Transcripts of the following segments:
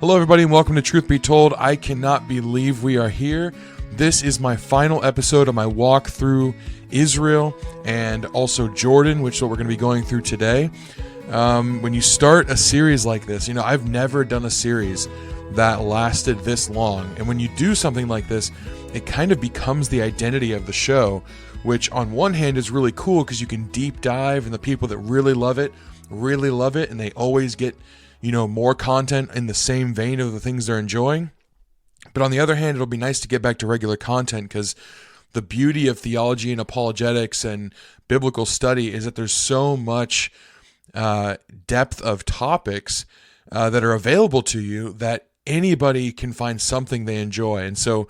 Hello, everybody, and welcome to Truth Be Told. I cannot believe we are here. This is my final episode of my walk through Israel and also Jordan, which is what we're going to be going through today. When you start a series like this, I've never done a series that lasted this long. And when you do something like this, it kind of becomes the identity of the show, which on one hand is really cool because you can deep dive, and the people that really love it, and they always get more content in the same vein of the things they're enjoying. But on the other hand, it'll be nice to get back to regular content because the beauty of theology and apologetics and biblical study is that there's so much depth of topics that are available to you that anybody can find something they enjoy. And so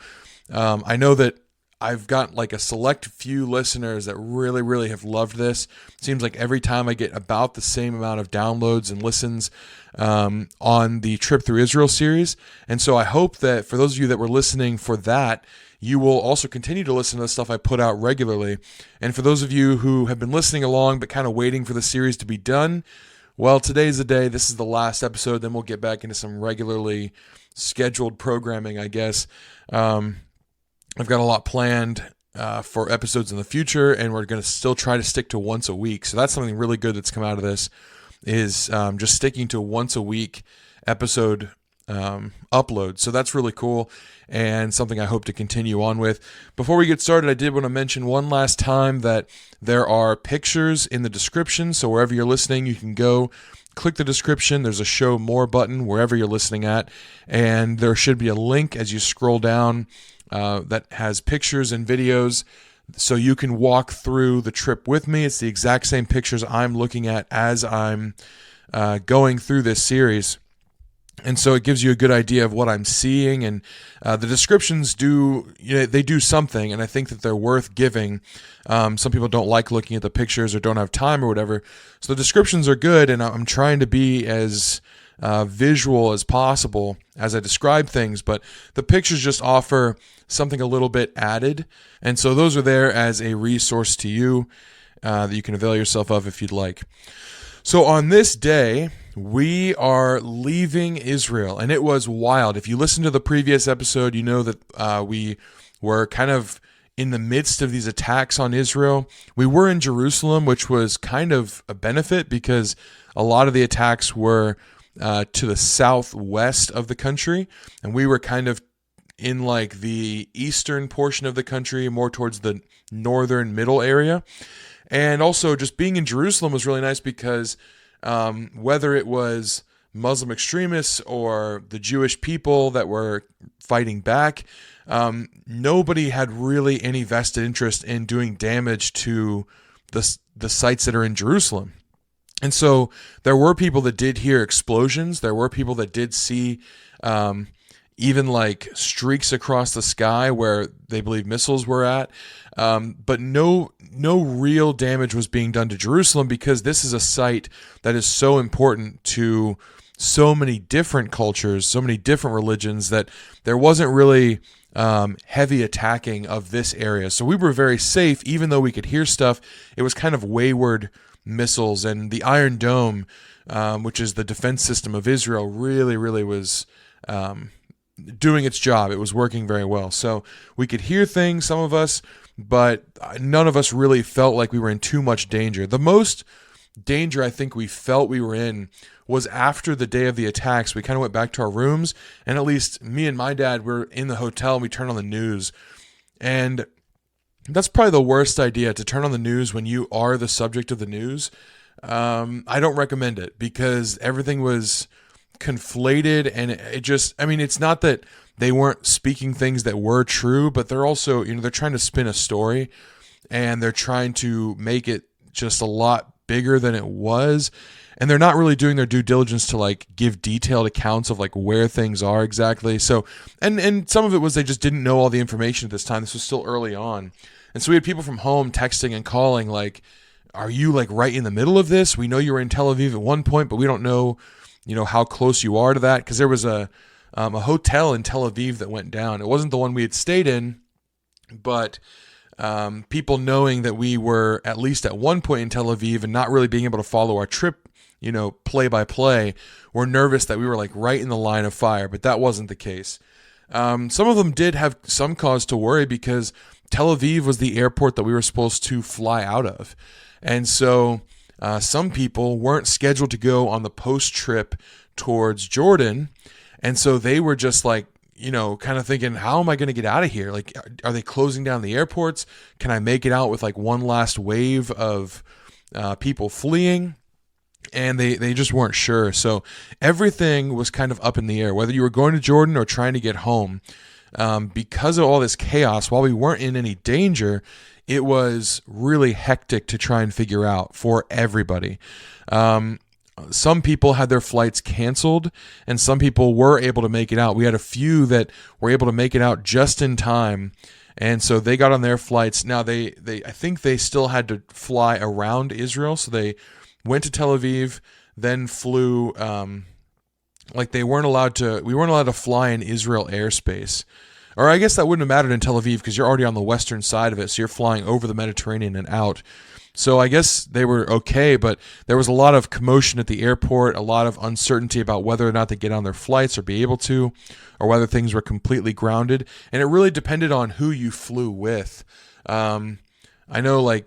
I know that I've got like a select few listeners that really have loved this. It seems like every time I get about the same amount of downloads and listens on the Trip Through Israel series. And so I hope that for those of you that were listening for that, you will also continue to listen to the stuff I put out regularly. And for those of you who have been listening along but kind of waiting for the series to be done, well, today's the day. This is the last episode. Then we'll get back into some regularly scheduled programming, I guess. I've got a lot planned for episodes in the future, and we're going to still try to stick to once a week. So that's something really good that's come out of this, is just sticking to once a week episode upload. So that's really cool and something I hope to continue on with. Before we get started, I did want to mention one last time that there are pictures in the description. So wherever you're listening, you can go click the description. There's a show more button wherever you're listening at, and there should be a link as you scroll down that has pictures and videos so you can walk through the trip with me. It's the exact same pictures I'm looking at as I'm going through this series. And so it gives you a good idea of what I'm seeing, and the descriptions they do something, and I think that they're worth giving. Some people don't like looking at the pictures or don't have time or whatever. So the descriptions are good, and I'm trying to be as visual as possible as I describe things, but the pictures just offer something a little bit added. And so those are there as a resource to you that you can avail yourself of if you'd like. So on this day, we are leaving Israel, and it was wild. If you listen to the previous episode, you know that we were kind of in the midst of these attacks on Israel. We were in Jerusalem, which was kind of a benefit because a lot of the attacks were to the southwest of the country, and we were kind of in like the eastern portion of the country, more towards the northern middle area. And also just being in Jerusalem was really nice because whether it was Muslim extremists or the Jewish people that were fighting back, nobody had really any vested interest in doing damage to the sites that are in Jerusalem. And so there were people that did hear explosions. There were people that did see even like streaks across the sky where they believe missiles were at. But no real damage was being done to Jerusalem because this is a site that is so important to so many different cultures, so many different religions, that there wasn't really heavy attacking of this area. So we were very safe, even though we could hear stuff. It was kind of wayward missiles, and the Iron Dome, which is the defense system of Israel, really was doing its job. It was working very well. So we could hear things, some of us, but none of us really felt like we were in too much danger. The most danger I think we felt we were in was after the day of the attacks. We kind of went back to our rooms, and at least me and my dad were in the hotel, and we turned on the news. And that's probably the worst idea, to turn on the news when you are the subject of the news. I don't recommend it because everything was conflated, and it's not that they weren't speaking things that were true, but they're also, they're trying to spin a story, and they're trying to make it just a lot bigger than it was. And they're not really doing their due diligence to like give detailed accounts of like where things are exactly. So, and some of it was they just didn't know all the information at this time. This was still early on. And so we had people from home texting and calling like, are you like right in the middle of this? We know you were in Tel Aviv at one point, but we don't know, how close you are to that. Because there was a hotel in Tel Aviv that went down. It wasn't the one we had stayed in, but people knowing that we were at least at one point in Tel Aviv and not really being able to follow our trip play by play, were nervous that we were like right in the line of fire, but that wasn't the case. Some of them did have some cause to worry because Tel Aviv was the airport that we were supposed to fly out of. And so some people weren't scheduled to go on the post trip towards Jordan. And so they were just like, kind of thinking, how am I going to get out of here? Like, are they closing down the airports? Can I make it out with like one last wave of people fleeing? And they just weren't sure. So everything was kind of up in the air, whether you were going to Jordan or trying to get home. Because of all this chaos, while we weren't in any danger, it was really hectic to try and figure out for everybody. Some people had their flights canceled, and some people were able to make it out. We had a few that were able to make it out just in time, and so they got on their flights. Now I think they still had to fly around Israel, so they went to Tel Aviv, then flew. We weren't allowed to fly in Israel airspace. Or I guess that wouldn't have mattered in Tel Aviv because you're already on the western side of it, so you're flying over the Mediterranean and out. So I guess they were okay, but there was a lot of commotion at the airport, a lot of uncertainty about whether or not they get on their flights or be able to, or whether things were completely grounded. And it really depended on who you flew with. I know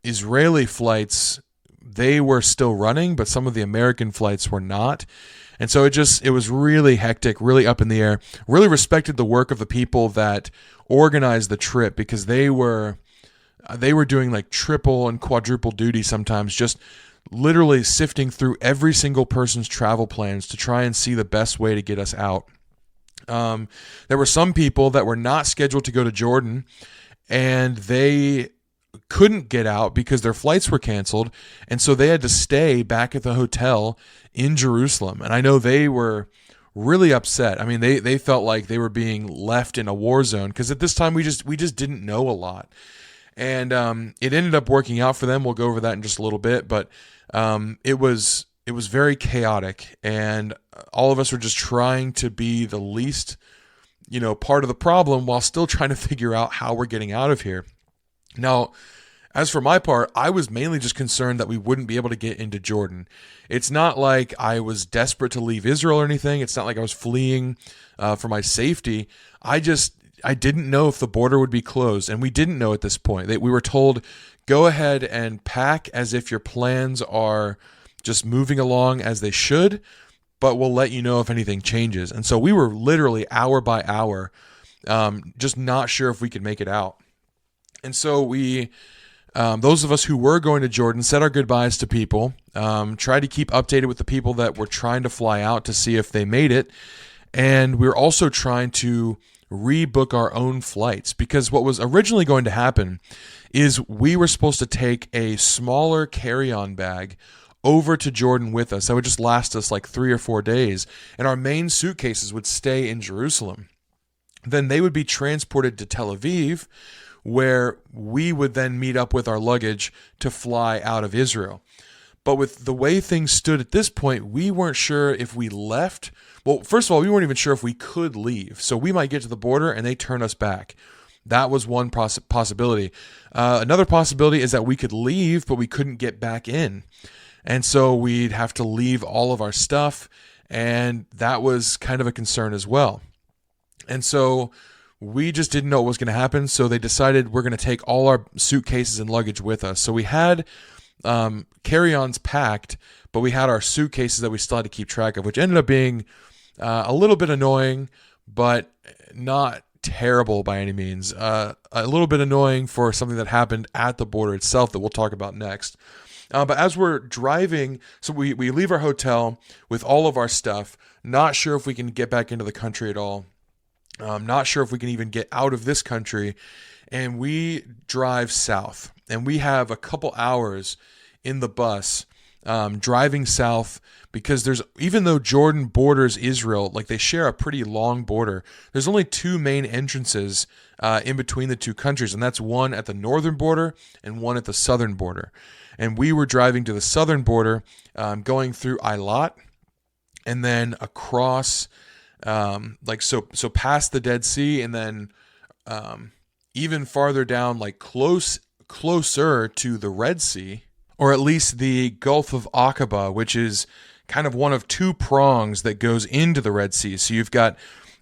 Israeli flights, they were still running, but some of the American flights were not. And so it was really hectic, really up in the air. Really respected the work of the people that organized the trip because they were doing like triple and quadruple duty sometimes, just literally sifting through every single person's travel plans to try and see the best way to get us out. There were some people that were not scheduled to go to Jordan, and they couldn't get out because their flights were canceled, and so they had to stay back at the hotel in Jerusalem. And I know they were really upset. I mean, they felt like they were being left in a war zone because at this time we just didn't know a lot. And it ended up working out for them. We'll go over that in just a little bit, but it was very chaotic, and all of us were just trying to be the least, part of the problem while still trying to figure out how we're getting out of here. Now, as for my part, I was mainly just concerned that we wouldn't be able to get into Jordan. It's not like I was desperate to leave Israel or anything. It's not like I was fleeing for my safety. I didn't know if the border would be closed, and we didn't know at this point. We were told, go ahead and pack as if your plans are just moving along as they should, but we'll let you know if anything changes. And so we were literally hour by hour, just not sure if we could make it out. And so we, those of us who were going to Jordan, said our goodbyes to people, tried to keep updated with the people that were trying to fly out to see if they made it. And we were also trying to rebook our own flights, because what was originally going to happen is we were supposed to take a smaller carry-on bag over to Jordan with us that would just last us like 3 or 4 days, and our main suitcases would stay in Jerusalem. Then they would be transported to Tel Aviv, where we would then meet up with our luggage to fly out of Israel. But with the way things stood at this point, we weren't sure if we left. Well, first of all, we weren't even sure if we could leave. So we might get to the border and they turn us back. That was one possibility. Another possibility is that we could leave, but we couldn't get back in. And so we'd have to leave all of our stuff. And that was kind of a concern as well. And so we just didn't know what was going to happen. So they decided we're going to take all our suitcases and luggage with us. So we had carry-ons packed, but we had our suitcases that we still had to keep track of, which ended up being a little bit annoying, but not terrible by any means. A little bit annoying for something that happened at the border itself that we'll talk about next. But as we're driving, so we leave our hotel with all of our stuff, not sure if we can get back into the country at all. Not sure if we can even get out of this country. And we drive south. And we have a couple hours in the bus driving south, because even though Jordan borders Israel, like they share a pretty long border, there's only 2 main entrances in between the 2 countries. And that's one at the northern border and one at the southern border. And we were driving to the southern border, going through Eilat, and then across so past the Dead Sea, and then even farther down, like closer to the Red Sea, or at least the Gulf of Aqaba, which is kind of one of two prongs that goes into the Red Sea. So you've got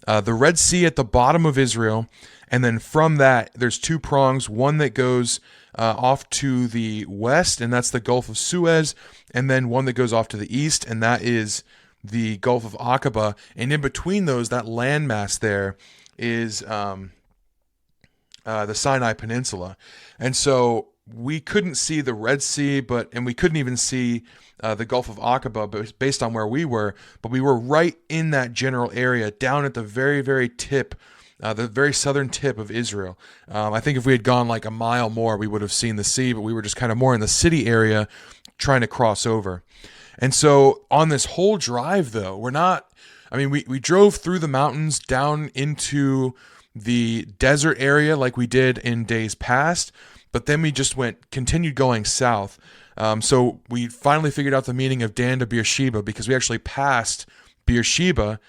the Red Sea at the bottom of Israel, and then from that, there's two prongs, one that goes off to the west, and that's the Gulf of Suez, and then one that goes off to the east, and that is the Gulf of Aqaba. And in between those, that landmass there is the Sinai Peninsula. And so we couldn't see the Red Sea, and we couldn't even see the Gulf of Aqaba, but based on where we were. But we were right in that general area, down at the very, very tip, the very southern tip of Israel. I think if we had gone like a mile more, we would have seen the sea, but we were just kind of more in the city area trying to cross over. And so on this whole drive, though, we drove through the mountains down into the desert area like we did in days past, but then we just continued going south. So we finally figured out the meaning of Dan to Beersheba, because we actually passed Beersheba,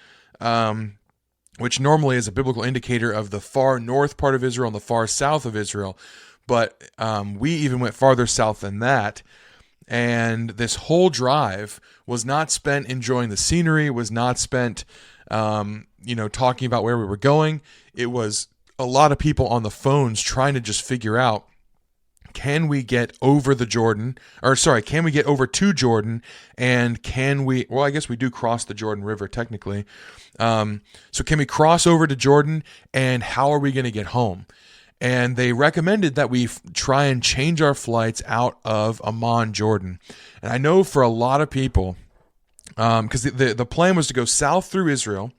which normally is a biblical indicator of the far north part of Israel and the far south of Israel. But we even went farther south than that. And this whole drive was not spent enjoying the scenery, was not spent, talking about where we were going. It was a lot of people on the phones trying to just figure out, can we get over to Jordan? And I guess we do cross the Jordan River technically. So can we cross over to Jordan, and how are we going to get home? And they recommended that we try and change our flights out of Amman, Jordan. And I know for a lot of people, because the plan was to go south through Israel,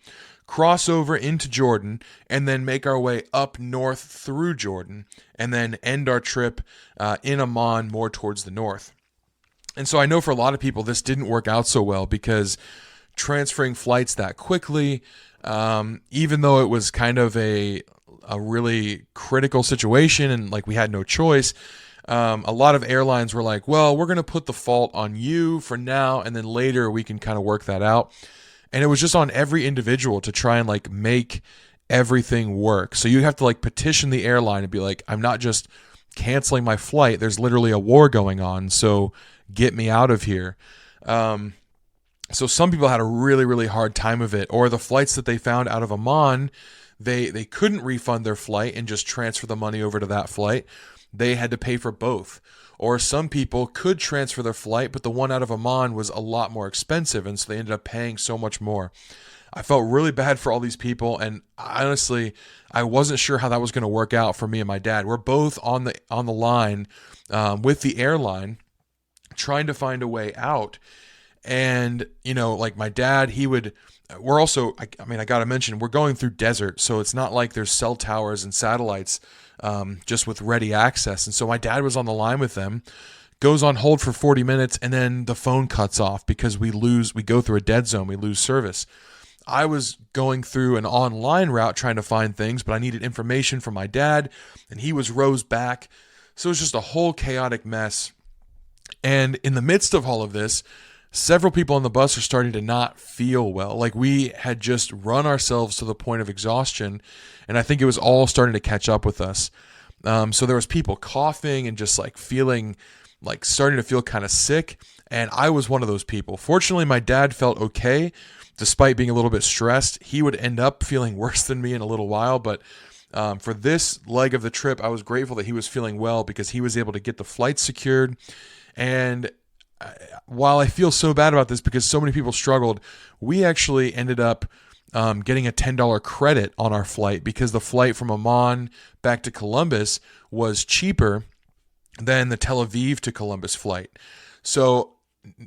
cross over into Jordan, and then make our way up north through Jordan, and then end our trip in Amman more towards the north. And so I know for a lot of people this didn't work out so well, because transferring flights that quickly, even though it was kind of a really critical situation and like we had no choice, a lot of airlines were like, well, we're going to put the fault on you for now, and then later we can kind of work that out. And it was just on every individual to try and like make everything work. So you have to like petition the airline and be like, I'm not just canceling my flight. There's literally a war going on. So get me out of here. So some people had a really, really hard time of it. Or the flights that they found out of Amman, they couldn't refund their flight and just transfer the money over to that flight. They had to pay for both. Or some people could transfer their flight, but the one out of Amman was a lot more expensive, and so they ended up paying so much more. I felt really bad for all these people, and honestly, I wasn't sure how that was going to work out for me and my dad. We're both on the line with the airline, trying to find a way out. And, like my dad, we're also, I got to mention, we're going through desert, so it's not like there's cell towers and satellites just with ready access. And so my dad was on the line with them, goes on hold for 40 minutes, and then the phone cuts off because we go through a dead zone, we lose service. I was going through an online route trying to find things, but I needed information from my dad, and he was rows back. So it was just a whole chaotic mess. And in the midst of all of this, several people on the bus are starting to not feel well. Like we had just run ourselves to the point of exhaustion, and I think it was all starting to catch up with us. So there was people coughing and just like feeling like starting to feel kind of sick, and I was one of those people. Fortunately, my dad felt okay despite being a little bit stressed. He would end up feeling worse than me in a little while, but for this leg of the trip, I was grateful that he was feeling well because he was able to get the flight secured. And while I feel so bad about this because so many people struggled, we actually ended up getting a $10 credit on our flight because the flight from Amman back to Columbus was cheaper than the Tel Aviv to Columbus flight. So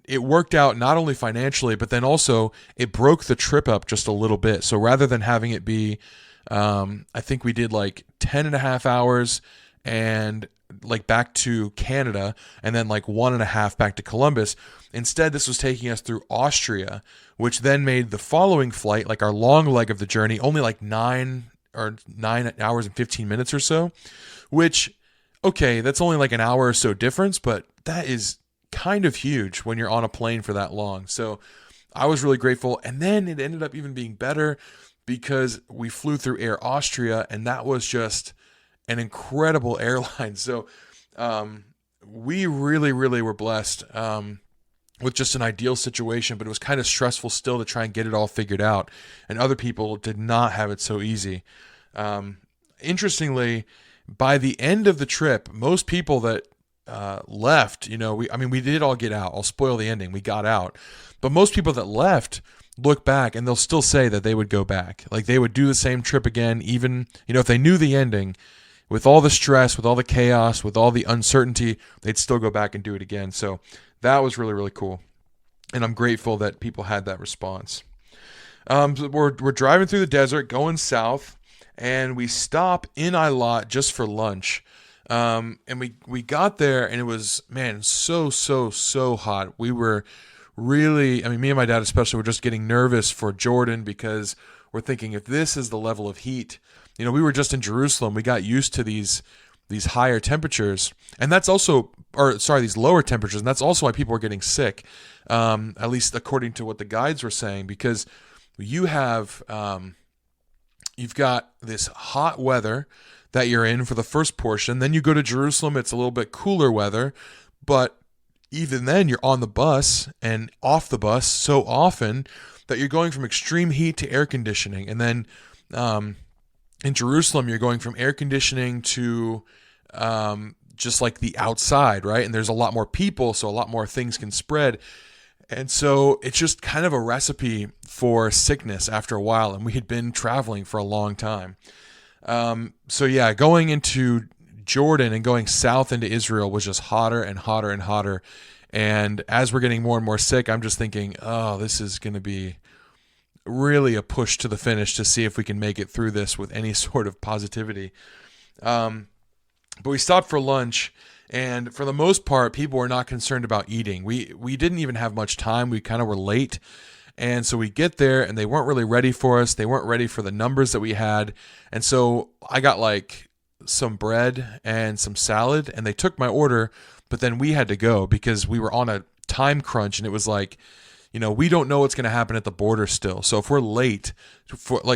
it worked out not only financially, but then also it broke the trip up just a little bit. So rather than having it be, I think we did like 10 and a half hours and like back to Canada and then like 1.5 back to Columbus. Instead, this was taking us through Austria, which then made the following flight, like our long leg of the journey, only like 9 hours and 15 minutes or so, which, okay, that's only like an hour or so difference, but that is kind of huge when you're on a plane for that long. So I was really grateful. And then it ended up even being better because we flew through Air Austria, and that was just an incredible airline. So we really were blessed with just an ideal situation, but it was kind of stressful still to try and get it all figured out. And other people did not have it so easy. Interestingly, by the end of the trip, most people that left, we did all get out. I'll spoil the ending. We got out. But most people that left look back and they'll still say that they would go back. Like they would do the same trip again, even, if they knew the ending, with all the stress, with all the chaos, with all the uncertainty, they'd still go back and do it again. So that was really cool. And I'm grateful that people had that response. So we're driving through the desert, going south, and we stop in Eilat just for lunch. And we got there, and it was, man, so hot. We were really, me and my dad especially were just getting nervous for Jordan, because we're thinking, if this is the level of heat, we were just in Jerusalem. We got used to these higher temperatures, and that's also, these lower temperatures, and that's also why people are getting sick, at least according to what the guides were saying, because you've got this hot weather that you're in for the first portion. Then you go to Jerusalem, it's a little bit cooler weather, but even then you're on the bus and off the bus so often that you're going from extreme heat to air conditioning. And then in Jerusalem, you're going from air conditioning to just like the outside, right? And there's a lot more people, so a lot more things can spread. And so it's just kind of a recipe for sickness after a while. And we had been traveling for a long time. So yeah, going into Jordan and going south into Israel was just hotter and hotter and hotter. And as we're getting more and more sick, I'm just thinking, oh, this is going to be really a push to the finish to see if we can make it through this with any sort of positivity. But we stopped for lunch, and for the most part, people were not concerned about eating. We didn't even have much time. We kind of were late. And so we get there, and they weren't really ready for us. They weren't ready for the numbers that we had. And so I got like some bread and some salad, and they took my order, but then we had to go because we were on a time crunch, and it was like, we don't know what's going to happen at the border still. So if we're late,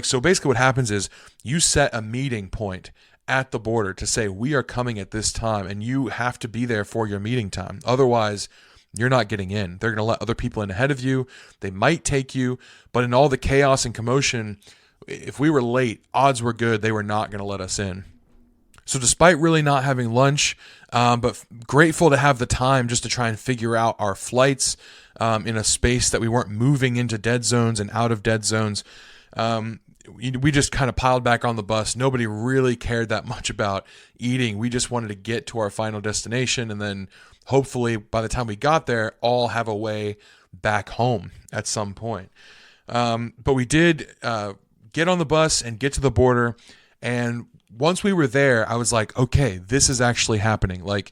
so basically what happens is you set a meeting point at the border to say, we are coming at this time, and you have to be there for your meeting time. Otherwise, you're not getting in. They're going to let other people in ahead of you. They might take you, but in all the chaos and commotion, if we were late, odds were good they were not going to let us in. So despite really not having lunch, but grateful to have the time just to try and figure out our flights in a space that we weren't moving into dead zones and out of dead zones, we just kind of piled back on the bus. Nobody really cared that much about eating. We just wanted to get to our final destination, and then hopefully by the time we got there, all have a way back home at some point. But we did get on the bus and get to the border, and once we were there, I was like, okay, this is actually happening. Like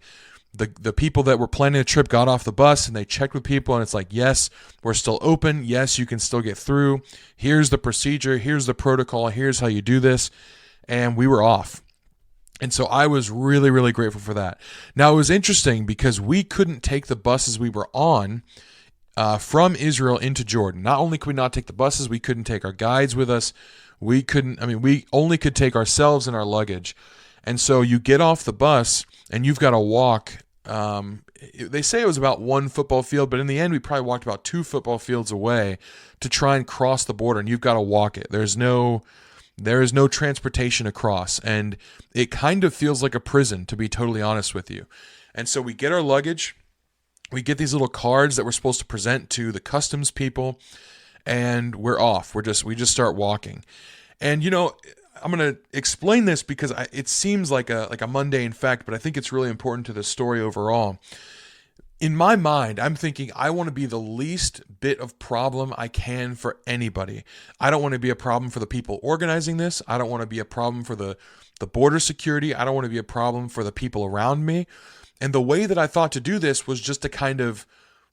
the people that were planning the trip got off the bus and they checked with people, and it's like, yes, we're still open. Yes, you can still get through. Here's the procedure. Here's the protocol. Here's how you do this. And we were off. And so I was really grateful for that. Now, it was interesting because we couldn't take the buses we were on from Israel into Jordan. Not only could we not take the buses, we couldn't take our guides with us. We only could take ourselves and our luggage. And so you get off the bus and you've got to walk. They say it was about 1 football field, but in the end, we probably walked about 2 football fields away to try and cross the border, and you've got to walk it. There is no transportation across, and it kind of feels like a prison, to be totally honest with you. And so we get our luggage, we get these little cards that we're supposed to present to the customs people, and we're off. We just start walking. And I'm going to explain this because it seems like a mundane fact, but I think it's really important to the story overall. In my mind, I'm thinking I want to be the least bit of problem I can for anybody. I don't want to be a problem for the people organizing this. I don't want to be a problem for the border security. I don't want to be a problem for the people around me. And the way that I thought to do this was just to kind of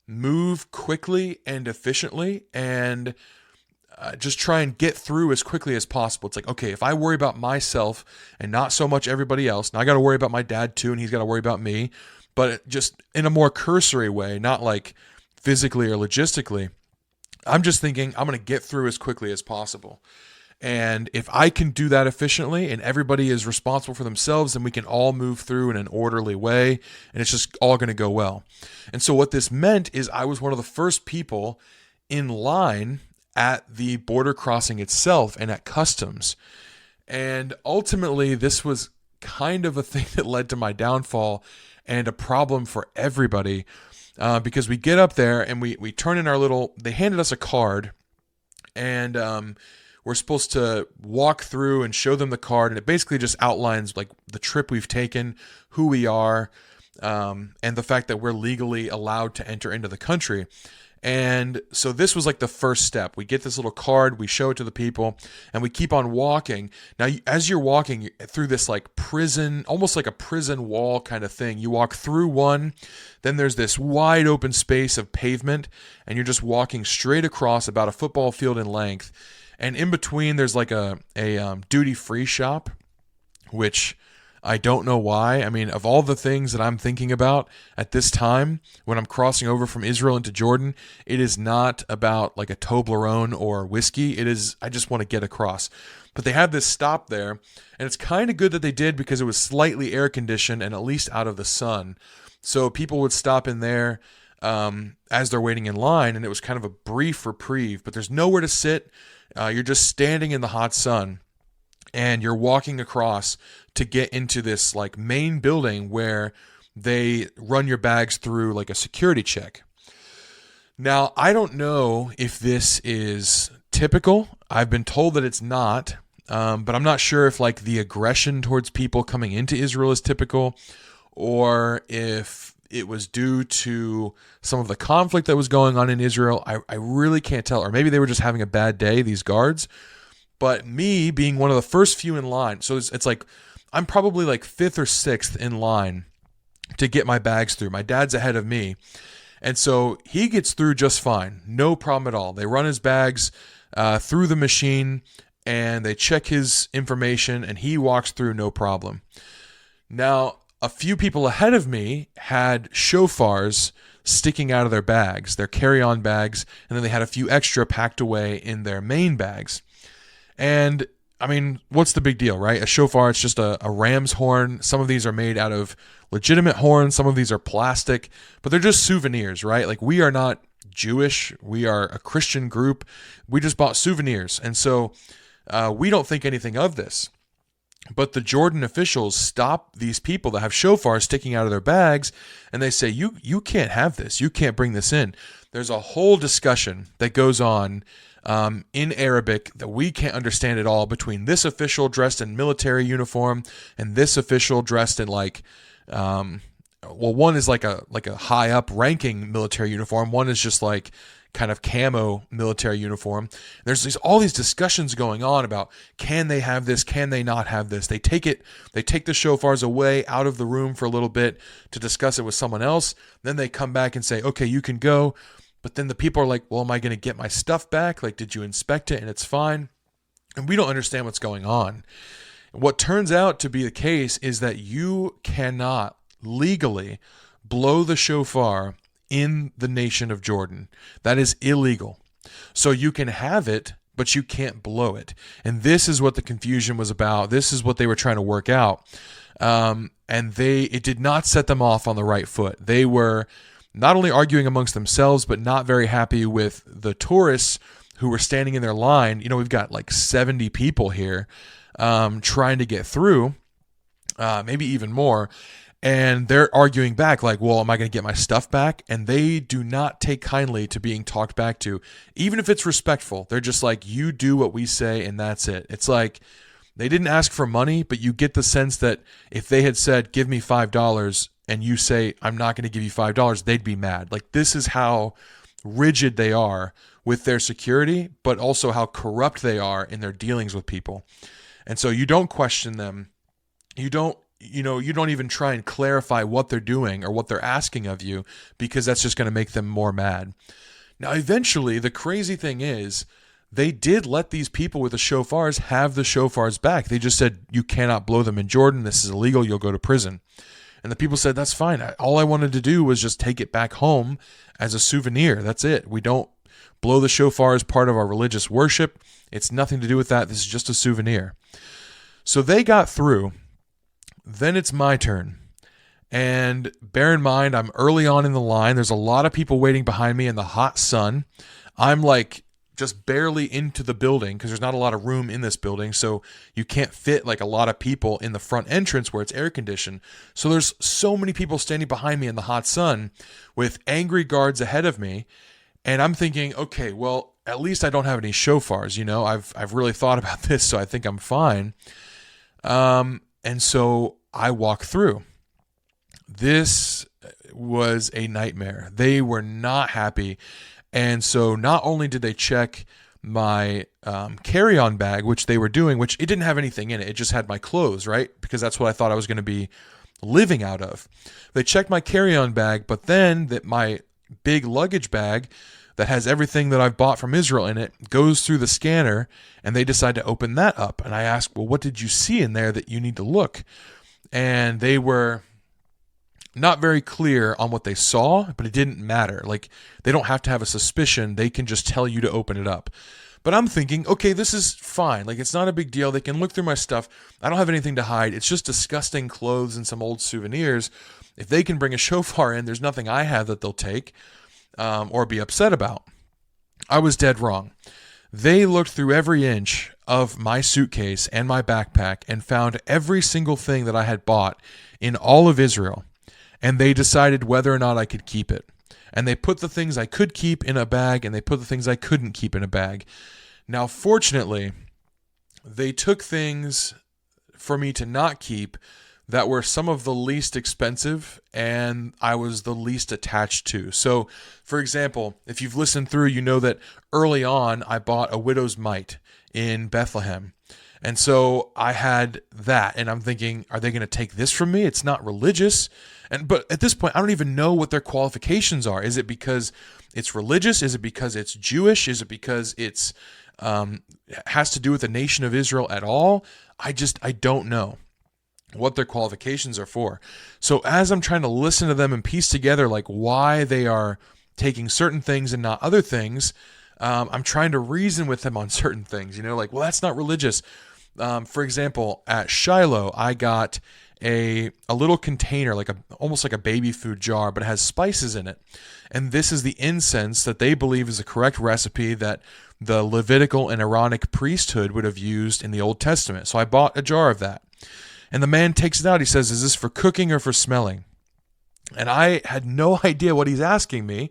move quickly and efficiently and just try and get through as quickly as possible. It's like, okay, if I worry about myself and not so much everybody else, now I got to worry about my dad too, and he's got to worry about me, but just in a more cursory way, not like physically or logistically. I'm just thinking I'm going to get through as quickly as possible. And if I can do that efficiently and everybody is responsible for themselves, then we can all move through in an orderly way and it's just all going to go well. And so what this meant is I was one of the first people in line at the border crossing itself and at customs. And ultimately, this was kind of a thing that led to my downfall and a problem for everybody because we get up there and we turn in they handed us a card and we're supposed to walk through and show them the card, and it basically just outlines like the trip we've taken, who we are, and the fact that we're legally allowed to enter into the country. And so this was like the first step. We get this little card, we show it to the people, and we keep on walking. Now, as you're walking through this like prison, almost like a prison wall kind of thing, you walk through one, then there's this wide open space of pavement, and you're just walking straight across about a football field in length. And in between, there's like a duty-free shop, which I don't know why. I mean, of all the things that I'm thinking about at this time, when I'm crossing over from Israel into Jordan, it is not about like a Toblerone or whiskey. It is, I just want to get across. But they have this stop there, and it's kind of good that they did because it was slightly air-conditioned and at least out of the sun. So people would stop in there as they're waiting in line, and it was kind of a brief reprieve. But there's nowhere to sit. You're just standing in the hot sun, and you're walking across to get into this like main building where they run your bags through like a security check. Now, I don't know if this is typical. I've been told that it's not, but I'm not sure if like the aggression towards people coming into Israel is typical, or if it was due to some of the conflict that was going on in Israel. I really can't tell. Or maybe they were just having a bad day, these guards. But me being one of the first few in line, so it's like I'm probably like 5th or 6th in line to get my bags through. My dad's ahead of me. And so he gets through just fine. No problem at all. They run his bags through the machine and they check his information and he walks through no problem. Now, a few people ahead of me had shofars sticking out of their bags, their carry-on bags, and then they had a few extra packed away in their main bags. And I mean, what's the big deal, right? A shofar, it's just a ram's horn. Some of these are made out of legitimate horns. Some of these are plastic, but they're just souvenirs, right? Like, we are not Jewish. We are a Christian group. We just bought souvenirs. And so we don't think anything of this. But the Jordan officials stop these people that have shofars sticking out of their bags, and they say, you can't have this. You can't bring this in. There's a whole discussion that goes on in Arabic that we can't understand at all between this official dressed in military uniform and this official dressed in like, one is like a high up ranking military uniform. One is just like kind of camo military uniform. There's all these discussions going on about, can they have this? Can they not have this? They take the shofars away out of the room for a little bit to discuss it with someone else. Then they come back and say, okay, you can go. But then the people are like, well, am I going to get my stuff back? Like, did you inspect it and it's fine? And we don't understand what's going on. What turns out to be the case is that you cannot legally blow the shofar in the nation of Jordan. That is illegal. So you can have it, but you can't blow it. And this is what the confusion was about. This is what they were trying to work out. And it did not set them off on the right foot. They were not only arguing amongst themselves, but not very happy with the tourists who were standing in their line. You know, we've got like 70 people here trying to get through, maybe even more. And they're arguing back like, well, am I going to get my stuff back? And they do not take kindly to being talked back to, even if it's respectful. They're just like, you do what we say and that's it. It's like they didn't ask for money, but you get the sense that if they had said, give me $5, and you say, I'm not going to give you $5, they'd be mad. Like, this is how rigid they are with their security, but also how corrupt they are in their dealings with people. And so you don't question them. You don't even try and clarify what they're doing or what they're asking of you, because that's just going to make them more mad. Now, eventually, the crazy thing is, they did let these people with the shofars have the shofars back. They just said, you cannot blow them in Jordan. This is illegal. You'll go to prison. And the people said, that's fine. All I wanted to do was just take it back home as a souvenir. That's it. We don't blow the shofar as part of our religious worship. It's nothing to do with that. This is just a souvenir. So they got through. Then it's my turn. And bear in mind, I'm early on in the line. There's a lot of people waiting behind me in the hot sun. I'm like just barely into the building because there's not a lot of room in this building. So you can't fit like a lot of people in the front entrance where it's air conditioned. So there's so many people standing behind me in the hot sun with angry guards ahead of me. And I'm thinking, okay, well, at least I don't have any shofars. I've really thought about this, so I think I'm fine. And so I walk through. This was a nightmare. They were not happy. And so not only did they check my carry-on bag, which they were doing, which it didn't have anything in it. It just had my clothes, right? Because that's what I thought I was going to be living out of. They checked my carry-on bag, but then that my big luggage bag that has everything that I've bought from Israel in it goes through the scanner, and they decide to open that up. And I asked, well, what did you see in there that you need to look? And they were not very clear on what they saw, but it didn't matter. Like, they don't have to have a suspicion. They can just tell you to open it up. But I'm thinking, okay, this is fine. Like, it's not a big deal. They can look through my stuff. I don't have anything to hide. It's just disgusting clothes and some old souvenirs. If they can bring a shofar in, there's nothing I have that they'll take or be upset about. I was dead wrong. They looked through every inch of my suitcase and my backpack and found every single thing that I had bought in all of Israel. And they decided whether or not I could keep it. And they put the things I could keep in a bag, and they put the things I couldn't keep in a bag. Now, fortunately, they took things for me to not keep that were some of the least expensive and I was the least attached to. So, for example, if you've listened through, you know that early on I bought a widow's mite in Bethlehem. And so I had that, and I'm thinking, are they going to take this from me? It's not religious. But at this point, I don't even know what their qualifications are. Is it because it's religious? Is it because it's Jewish? Is it because it's has to do with the nation of Israel at all? I don't know what their qualifications are for. So as I'm trying to listen to them and piece together like why they are taking certain things and not other things, I'm trying to reason with them on certain things. Like, well, that's not religious. For example, at Shiloh, I got a little container, almost like a baby food jar, but it has spices in it. And this is the incense that they believe is the correct recipe that the Levitical and Aaronic priesthood would have used in the Old Testament. So I bought a jar of that. And the man takes it out. He says, is this for cooking or for smelling? And I had no idea what he's asking me.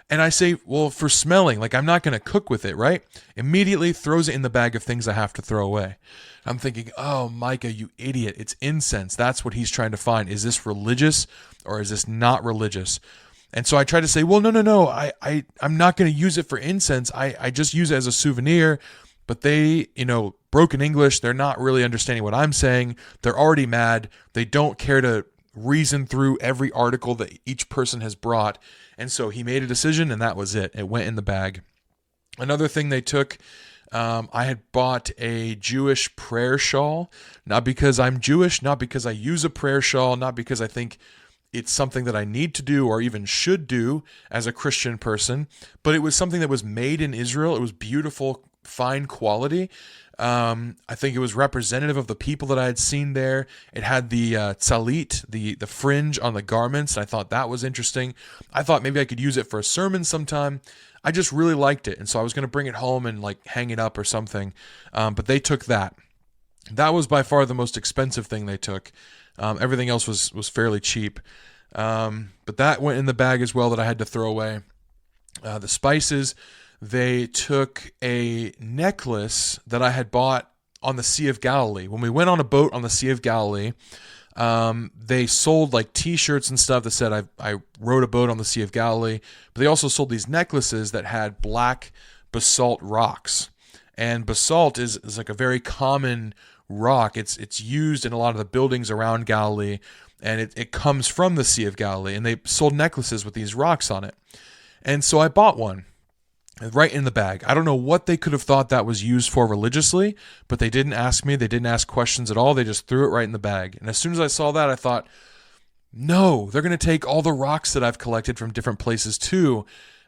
And I say, well, for smelling, I'm not going to cook with it, right? Immediately throws it in the bag of things I have to throw away. I'm thinking, oh, Micah, you idiot. It's incense. That's what he's trying to find. Is this religious or is this not religious? And so I try to say, well, no. I'm not going to use it for incense. I just use it as a souvenir. But they, broken English, they're not really understanding what I'm saying. They're already mad. They don't care to reason through every article that each person has brought. And so he made a decision, and that was it. It went in the bag. Another thing they took, I had bought a Jewish prayer shawl, not because I'm Jewish, not because I use a prayer shawl, not because I think it's something that I need to do or even should do as a Christian person, but it was something that was made in Israel. It was beautiful, fine quality. I think it was representative of the people that I had seen there. It had the tzalit, the fringe on the garments. I thought that was interesting. I thought maybe I could use it for a sermon sometime. I just really liked it, and so I was going to bring it home and hang it up or something. But they took that. That was by far the most expensive thing they took. Everything else was fairly cheap. But that went in the bag as well that I had to throw away. The spices. They took a necklace that I had bought on the Sea of Galilee. When we went on a boat on the Sea of Galilee, they sold T-shirts and stuff that said I rode a boat on the Sea of Galilee. But they also sold these necklaces that had black basalt rocks. And basalt is a very common rock. It's used in a lot of the buildings around Galilee, and it comes from the Sea of Galilee. And they sold necklaces with these rocks on it. And so I bought one. Right in the bag. I don't know what they could have thought that was used for religiously, but they didn't ask me. They didn't ask questions at all. They just threw it right in the bag. And as soon as I saw that, I thought, no, they're going to take all the rocks that I've collected from different places too,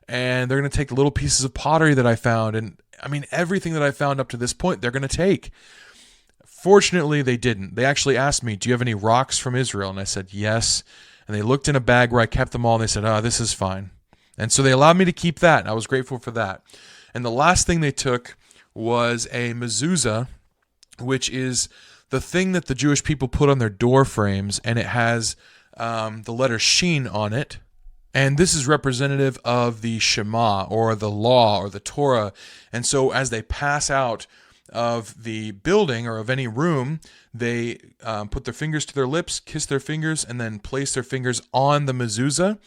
and they're going to take little pieces of pottery that I found. And I mean, everything that I found up to this point, they're going to take. Fortunately, they didn't. They actually asked me, do you have any rocks from Israel? And I said, yes. And they looked in a bag where I kept them all, and they said, oh, this is fine. And so they allowed me to keep that, and I was grateful for that. And the last thing they took was a mezuzah, which is the thing that the Jewish people put on their door frames, and it has the letter Shin on it. And this is representative of the Shema, or the law, or the Torah. And so as they pass out of the building or of any room, they put their fingers to their lips, kiss their fingers, and then place their fingers on the mezuzah.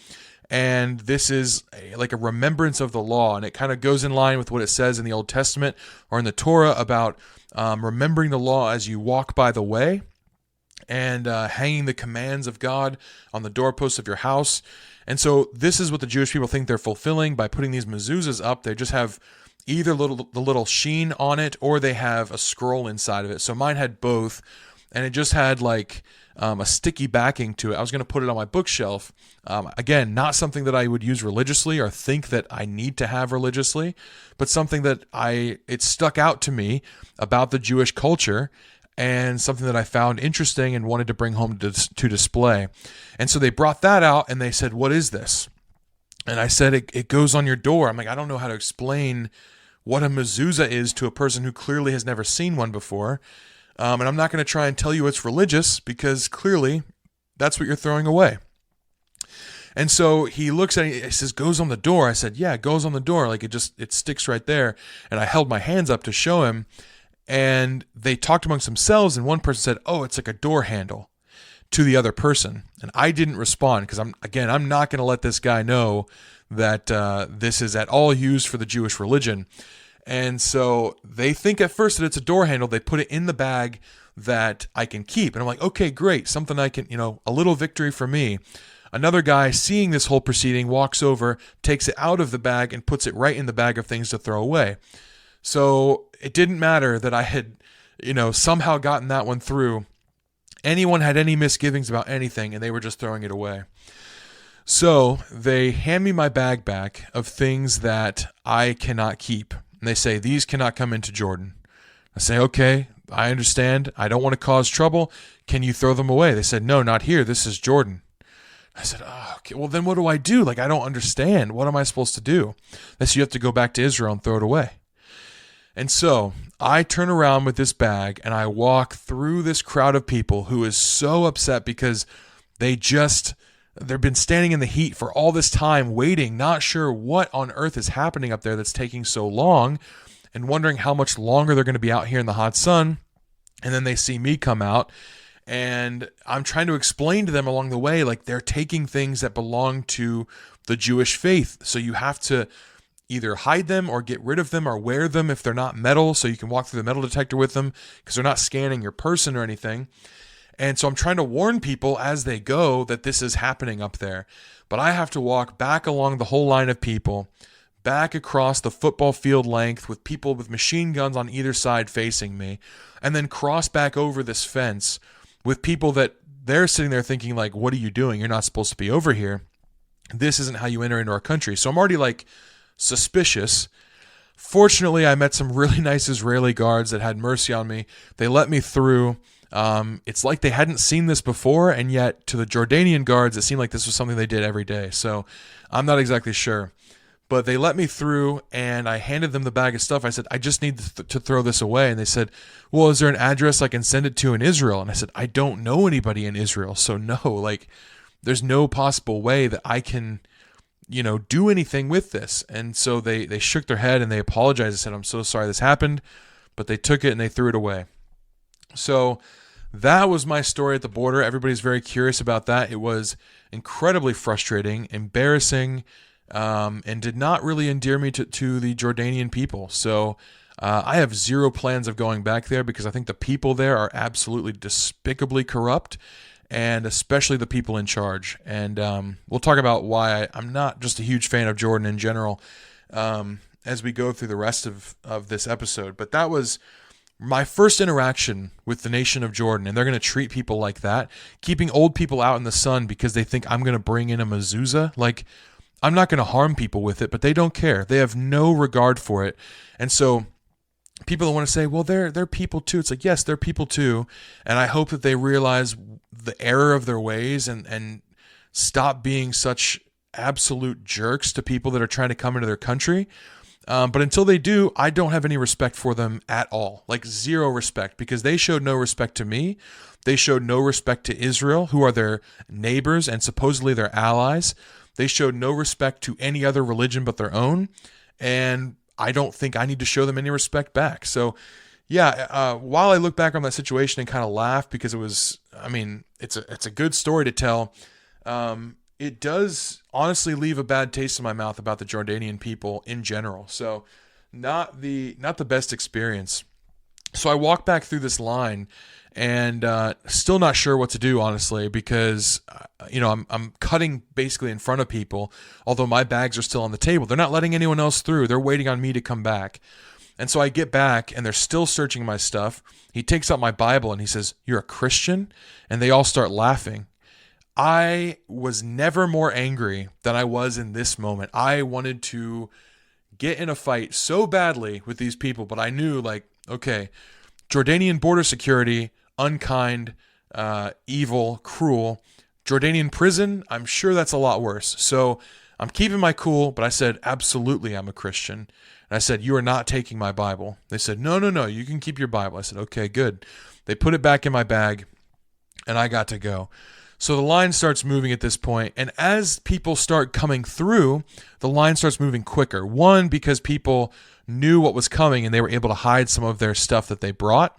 And this is like a remembrance of the law, and it kind of goes in line with what it says in the Old Testament or in the Torah about remembering the law as you walk by the way, and hanging the commands of God on the doorposts of your house. And so this is what the Jewish people think they're fulfilling by putting these mezuzahs up. They just have either the little sheen on it, or they have a scroll inside of it. So mine had both, and it just had like a sticky backing to it. I was going to put it on my bookshelf. Again, not something that I would use religiously or think that I need to have religiously, but something that it stuck out to me about the Jewish culture, and something that I found interesting and wanted to bring home to display. And so they brought that out, and they said, what is this? And I said, it goes on your door. I'm like, I don't know how to explain what a mezuzah is to a person who clearly has never seen one before. And I'm not going to try and tell you it's religious, because clearly that's what you're throwing away. And so he looks at it, he says, goes on the door. I said, yeah, it goes on the door. Like it sticks right there. And I held my hands up to show him. And they talked amongst themselves, and one person said, oh, it's like a door handle, to the other person. And I didn't respond, because I'm not going to let this guy know that this is at all used for the Jewish religion. And so they think at first that it's a door handle. They put it in the bag that I can keep. And I'm like, okay, great. Something I can, a little victory for me. Another guy, seeing this whole proceeding, walks over, takes it out of the bag, and puts it right in the bag of things to throw away. So it didn't matter that I had, somehow gotten that one through. Anyone had any misgivings about anything, and they were just throwing it away. So they hand me my bag back of things that I cannot keep. And they say, these cannot come into Jordan. I say, okay, I understand. I don't want to cause trouble. Can you throw them away? They said, no, not here. This is Jordan. I said, oh, okay, well, then what do I do? Like, I don't understand. What am I supposed to do? They said, you have to go back to Israel and throw it away. And so I turn around with this bag, and I walk through this crowd of people who is so upset because they've been standing in the heat for all this time, waiting, not sure what on earth is happening up there that's taking so long, and wondering how much longer they're going to be out here in the hot sun. And then they see me come out, and I'm trying to explain to them along the way, like, they're taking things that belong to the Jewish faith. So you have to either hide them or get rid of them or wear them if they're not metal, so you can walk through the metal detector with them, because they're not scanning your person or anything. And so I'm trying to warn people as they go that this is happening up there. But I have to walk back along the whole line of people, back across the football field length with people with machine guns on either side facing me, and then cross back over this fence with people that they're sitting there thinking, like, what are you doing? You're not supposed to be over here. This isn't how you enter into our country. So I'm already like suspicious. Fortunately, I met some really nice Israeli guards that had mercy on me. They let me through. It's like they hadn't seen this before, and yet to the Jordanian guards, it seemed like this was something they did every day. So I'm not exactly sure. But they let me through, and I handed them the bag of stuff. I said, I just need to throw this away. And they said, well, is there an address I can send it to in Israel? And I said, I don't know anybody in Israel. So no, like, there's no possible way that I can, do anything with this. And so they shook their head and they apologized. I said, I'm so sorry this happened. But they took it and they threw it away. So that was my story at the border. Everybody's very curious about that. It was incredibly frustrating, embarrassing, and did not really endear me to the Jordanian people. So I have zero plans of going back there, because I think the people there are absolutely despicably corrupt, and especially the people in charge. And we'll talk about why I'm not just a huge fan of Jordan in general as we go through the rest of this episode. But that was my first interaction with the nation of Jordan, and they're going to treat people like that, keeping old people out in the sun because they think I'm going to bring in a mezuzah. Like, I'm not going to harm people with it, but they don't care. They have no regard for it. And so people that want to say, well, they're people too. It's like, yes, they're people too. And I hope that they realize the error of their ways and stop being such absolute jerks to people that are trying to come into their country. But until they do, I don't have any respect for them at all. Like zero respect, because they showed no respect to me. They showed no respect to Israel, who are their neighbors and supposedly their allies. They showed no respect to any other religion but their own. And I don't think I need to show them any respect back. So yeah, while I look back on that situation and kind of laugh, because it's a good story to tell, it does honestly leave a bad taste in my mouth about the Jordanian people in general. So not the best experience. So I walk back through this line and still not sure what to do, honestly, because I'm cutting basically in front of people, although my bags are still on the table. They're not letting anyone else through. They're waiting on me to come back. And so I get back and they're still searching my stuff. He takes out my Bible and he says, "You're a Christian?" And they all start laughing. I was never more angry than I was in this moment. I wanted to get in a fight so badly with these people, but I knew, like, okay, Jordanian border security, unkind, evil, cruel. Jordanian prison, I'm sure that's a lot worse. So I'm keeping my cool, but I said, absolutely, I'm a Christian. And I said, "You are not taking my Bible." They said, no, you can keep your Bible. I said, okay, good. They put it back in my bag, and I got to go. So the line starts moving at this point, and as people start coming through, the line starts moving quicker. One, because people knew what was coming and they were able to hide some of their stuff that they brought.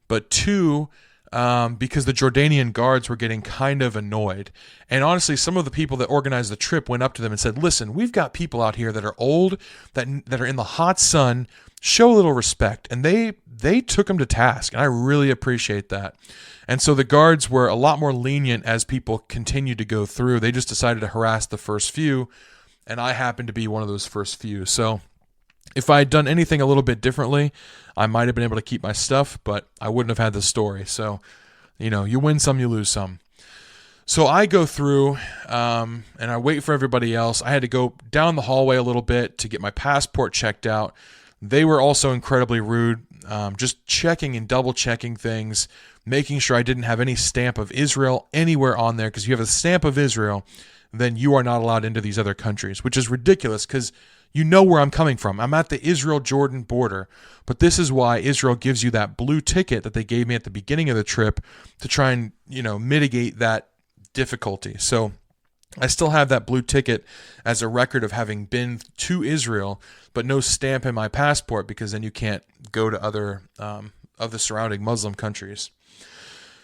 But two, because the Jordanian guards were getting kind of annoyed. And honestly, some of the people that organized the trip went up to them and said, "Listen, we've got people out here that are old, that are in the hot sun. Show a little respect." And they took them to task, and I really appreciate that. And so the guards were a lot more lenient as people continued to go through. They just decided to harass the first few, and I happened to be one of those first few. So if I had done anything a little bit differently, I might have been able to keep my stuff, but I wouldn't have had the story. So, you win some, you lose some. So I go through, and I wait for everybody else. I had to go down the hallway a little bit to get my passport checked out. They were also incredibly rude, just checking and double checking things, making sure I didn't have any stamp of Israel anywhere on there, because if you have a stamp of Israel, then you are not allowed into these other countries, which is ridiculous because you know where I'm coming from. I'm at the Israel-Jordan border, but this is why Israel gives you that blue ticket that they gave me at the beginning of the trip to try and, mitigate that difficulty. So I still have that blue ticket as a record of having been to Israel, but no stamp in my passport, because then you can't go to other of the surrounding Muslim countries.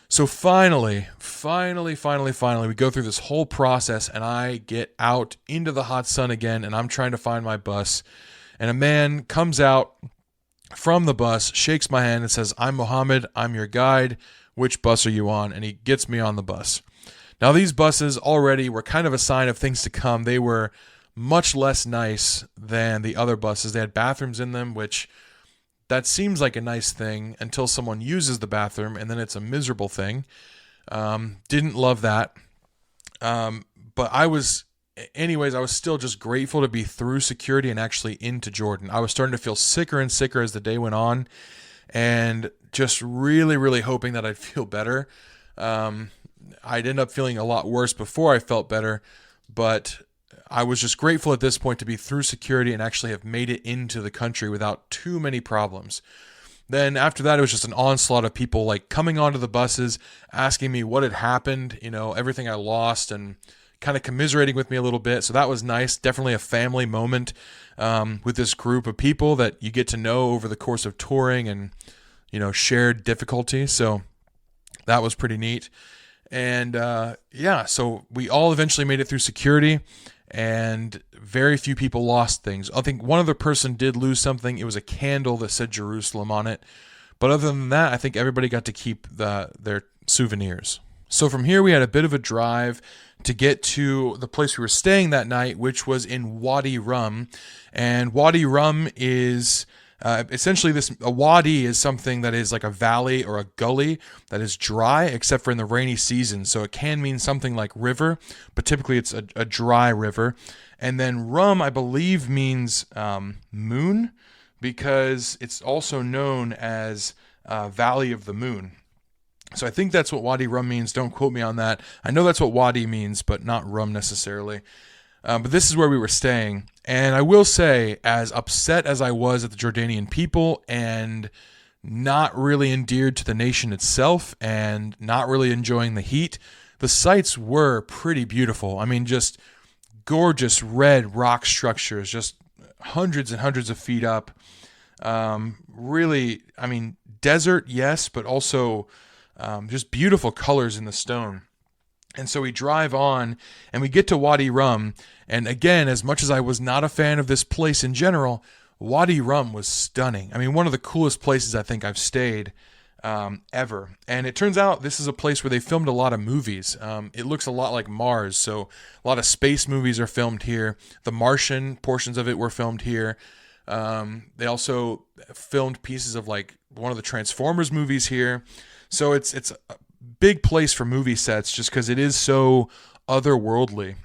So finally, we go through this whole process, and I get out into the hot sun again, and I'm trying to find my bus. And a man comes out from the bus, shakes my hand, and says, "I'm Mohammed, I'm your guide. Which bus are you on?" And he gets me on the bus. Now, these buses already were kind of a sign of things to come. They were much less nice than the other buses. They had bathrooms in them, which that seems like a nice thing until someone uses the bathroom, and then it's a miserable thing. Didn't love that. But I was still just grateful to be through security and actually into Jordan. I was starting to feel sicker and sicker as the day went on, and just really, really hoping that I'd feel better. I'd end up feeling a lot worse before I felt better, but I was just grateful at this point to be through security and actually have made it into the country without too many problems. Then after that, it was just an onslaught of people like coming onto the buses, asking me what had happened, everything I lost, and kind of commiserating with me a little bit. So that was nice. Definitely a family moment with this group of people that you get to know over the course of touring and, shared difficulty. So that was pretty neat. And so we all eventually made it through security, and very few people lost things. I think one other person did lose something. It was a candle that said Jerusalem on it. But other than that, I think everybody got to keep their souvenirs. So from here, we had a bit of a drive to get to the place we were staying that night, which was in Wadi Rum. And Wadi Rum is essentially a wadi is something that is like a valley or a gully that is dry, except for in the rainy season. So it can mean something like river, but typically it's a dry river. And then Rum, I believe, means moon, because it's also known as Valley of the Moon. So I think that's what Wadi Rum means. Don't quote me on that. I know that's what Wadi means, but not Rum necessarily. But this is where we were staying. And I will say, as upset as I was at the Jordanian people and not really endeared to the nation itself and not really enjoying the heat, the sights were pretty beautiful. I mean, just gorgeous red rock structures, just hundreds and hundreds of feet up. Really, I mean, desert, yes, but also just beautiful colors in the stone. And so we drive on and we get to Wadi Rum. And again, as much as I was not a fan of this place in general, Wadi Rum was stunning. I mean, one of the coolest places I think I've stayed ever. And it turns out this is a place where they filmed a lot of movies. It looks a lot like Mars. So a lot of space movies are filmed here. The Martian portions of it were filmed here. They also filmed pieces of like one of the Transformers movies here. So it's a big place for movie sets just because it is so otherworldly.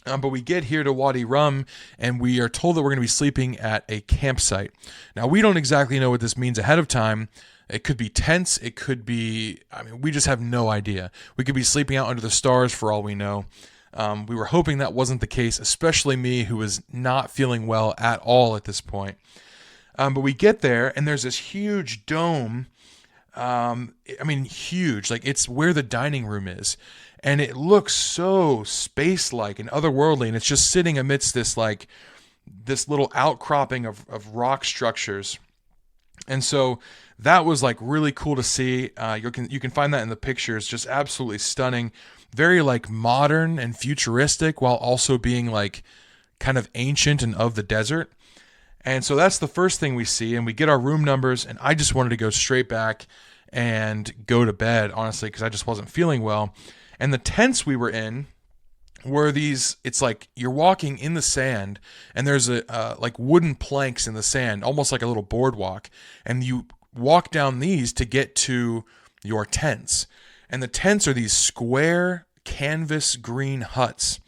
But we get here to Wadi Rum, and we are told that we're going to be sleeping at a campsite. Now, we don't exactly know what this means ahead of time. It could be tents. It could be, I mean, we just have no idea. We could be sleeping out under the stars for all we know. We were hoping that wasn't the case, especially me, who was not feeling well at all at this point. But we get there, and there's this huge dome. I mean, huge. Like, it's where the dining room is. And it looks so space-like and otherworldly, and it's just sitting amidst this little outcropping of rock structures. And so that was like really cool to see. You can find that in the pictures. Just absolutely stunning, very like modern and futuristic, while also being like kind of ancient and of the desert. And so that's the first thing we see, and we get our room numbers, and I just wanted to go straight back and go to bed, honestly, because I just wasn't feeling well. And the tents we were in were these, it's like you're walking in the sand, and there's like wooden planks in the sand, almost like a little boardwalk. And you walk down these to get to your tents. And the tents are these square canvas green huts.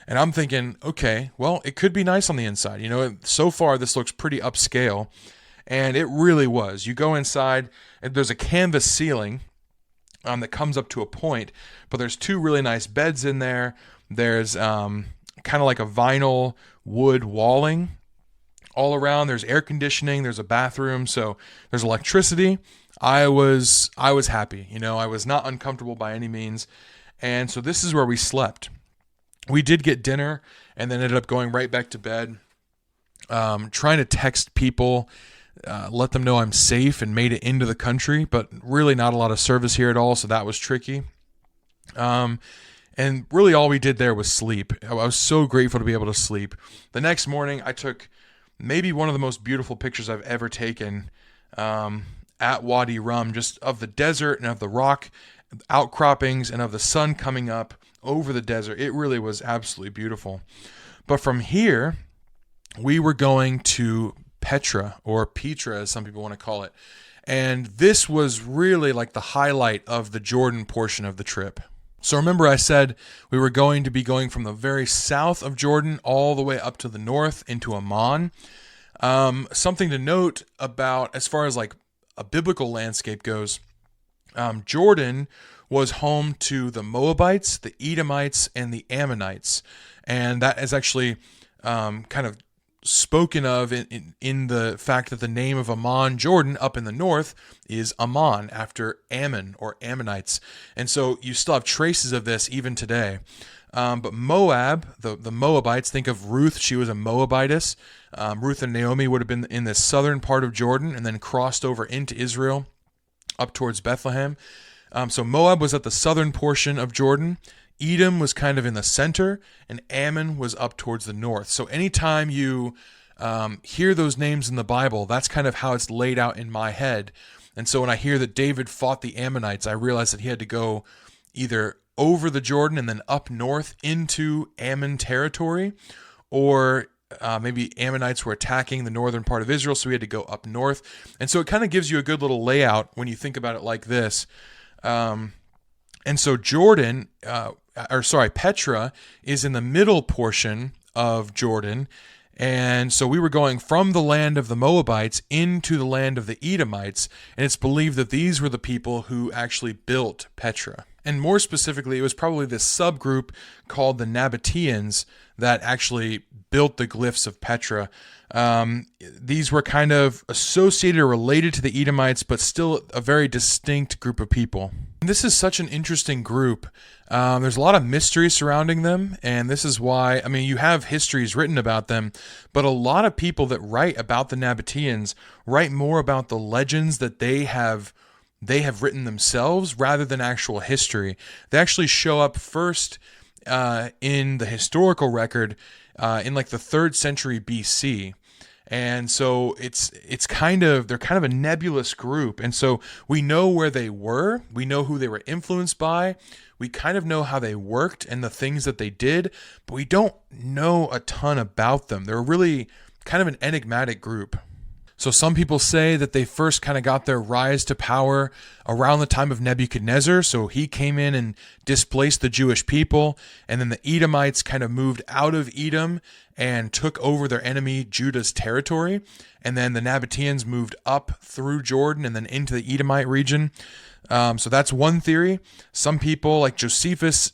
And I'm thinking, okay, well, it could be nice on the inside. You know, so far this looks pretty upscale. And it really was. You go inside, and there's a canvas ceiling that comes up to a point, but there's two really nice beds in there. There's kind of like a vinyl wood walling all around. There's air conditioning. There's a bathroom. So there's electricity. I was happy. You know, I was not uncomfortable by any means. And so this is where we slept. We did get dinner and then ended up going right back to bed, trying to text people, let them know I'm safe and made it into the country, but really not a lot of service here at all, so that was tricky. And really all we did there was sleep. I was so grateful to be able to sleep. The next morning, I took maybe one of the most beautiful pictures I've ever taken at Wadi Rum, just of the desert and of the rock outcroppings and of the sun coming up over the desert. It really was absolutely beautiful. But from here, we were going to Petra, or Petra as some people want to call it. And this was really like the highlight of the Jordan portion of the trip. So remember I said we were going to be going from the very south of Jordan all the way up to the north into Amman. Something to note about as far as like a biblical landscape goes, Jordan was home to the Moabites, the Edomites, and the Ammonites. And that is actually kind of spoken of in the fact that the name of Amman, Jordan, up in the north, is Ammon, after Ammon or Ammonites. And so you still have traces of this even today. But Moab, the Moabites, think of Ruth, she was a Moabitess. Ruth and Naomi would have been in the southern part of Jordan and then crossed over into Israel up towards Bethlehem. So Moab was at the southern portion of Jordan. Edom was kind of in the center, and Ammon was up towards the north. So anytime you hear those names in the Bible, that's kind of how it's laid out in my head. And so when I hear that David fought the Ammonites, I realize that he had to go either over the Jordan and then up north into Ammon territory, or maybe Ammonites were attacking the northern part of Israel, so he had to go up north. And so it kind of gives you a good little layout when you think about it like this. And so Petra is in the middle portion of Jordan. And so we were going from the land of the Moabites into the land of the Edomites, and it's believed that these were the people who actually built Petra. And more specifically, it was probably this subgroup called the Nabateans that actually built the glyphs of Petra. These were kind of associated or related to the Edomites, but still a very distinct group of people. And this is such an interesting group. There's a lot of mystery surrounding them, and this is why, you have histories written about them, but a lot of people that write about the Nabateans write more about the legends that they have written themselves rather than actual history. They actually show up first in the historical record in like the 3rd century BC. And so they're kind of a nebulous group. And so we know where they were, we know who they were influenced by, we kind of know how they worked and the things that they did, but we don't know a ton about them. They're really kind of an enigmatic group. So some people say that they first kind of got their rise to power around the time of Nebuchadnezzar. So he came in and displaced the Jewish people. And then the Edomites kind of moved out of Edom and took over their enemy Judah's territory. And then the Nabateans moved up through Jordan and then into the Edomite region. So that's one theory. Some people, like Josephus,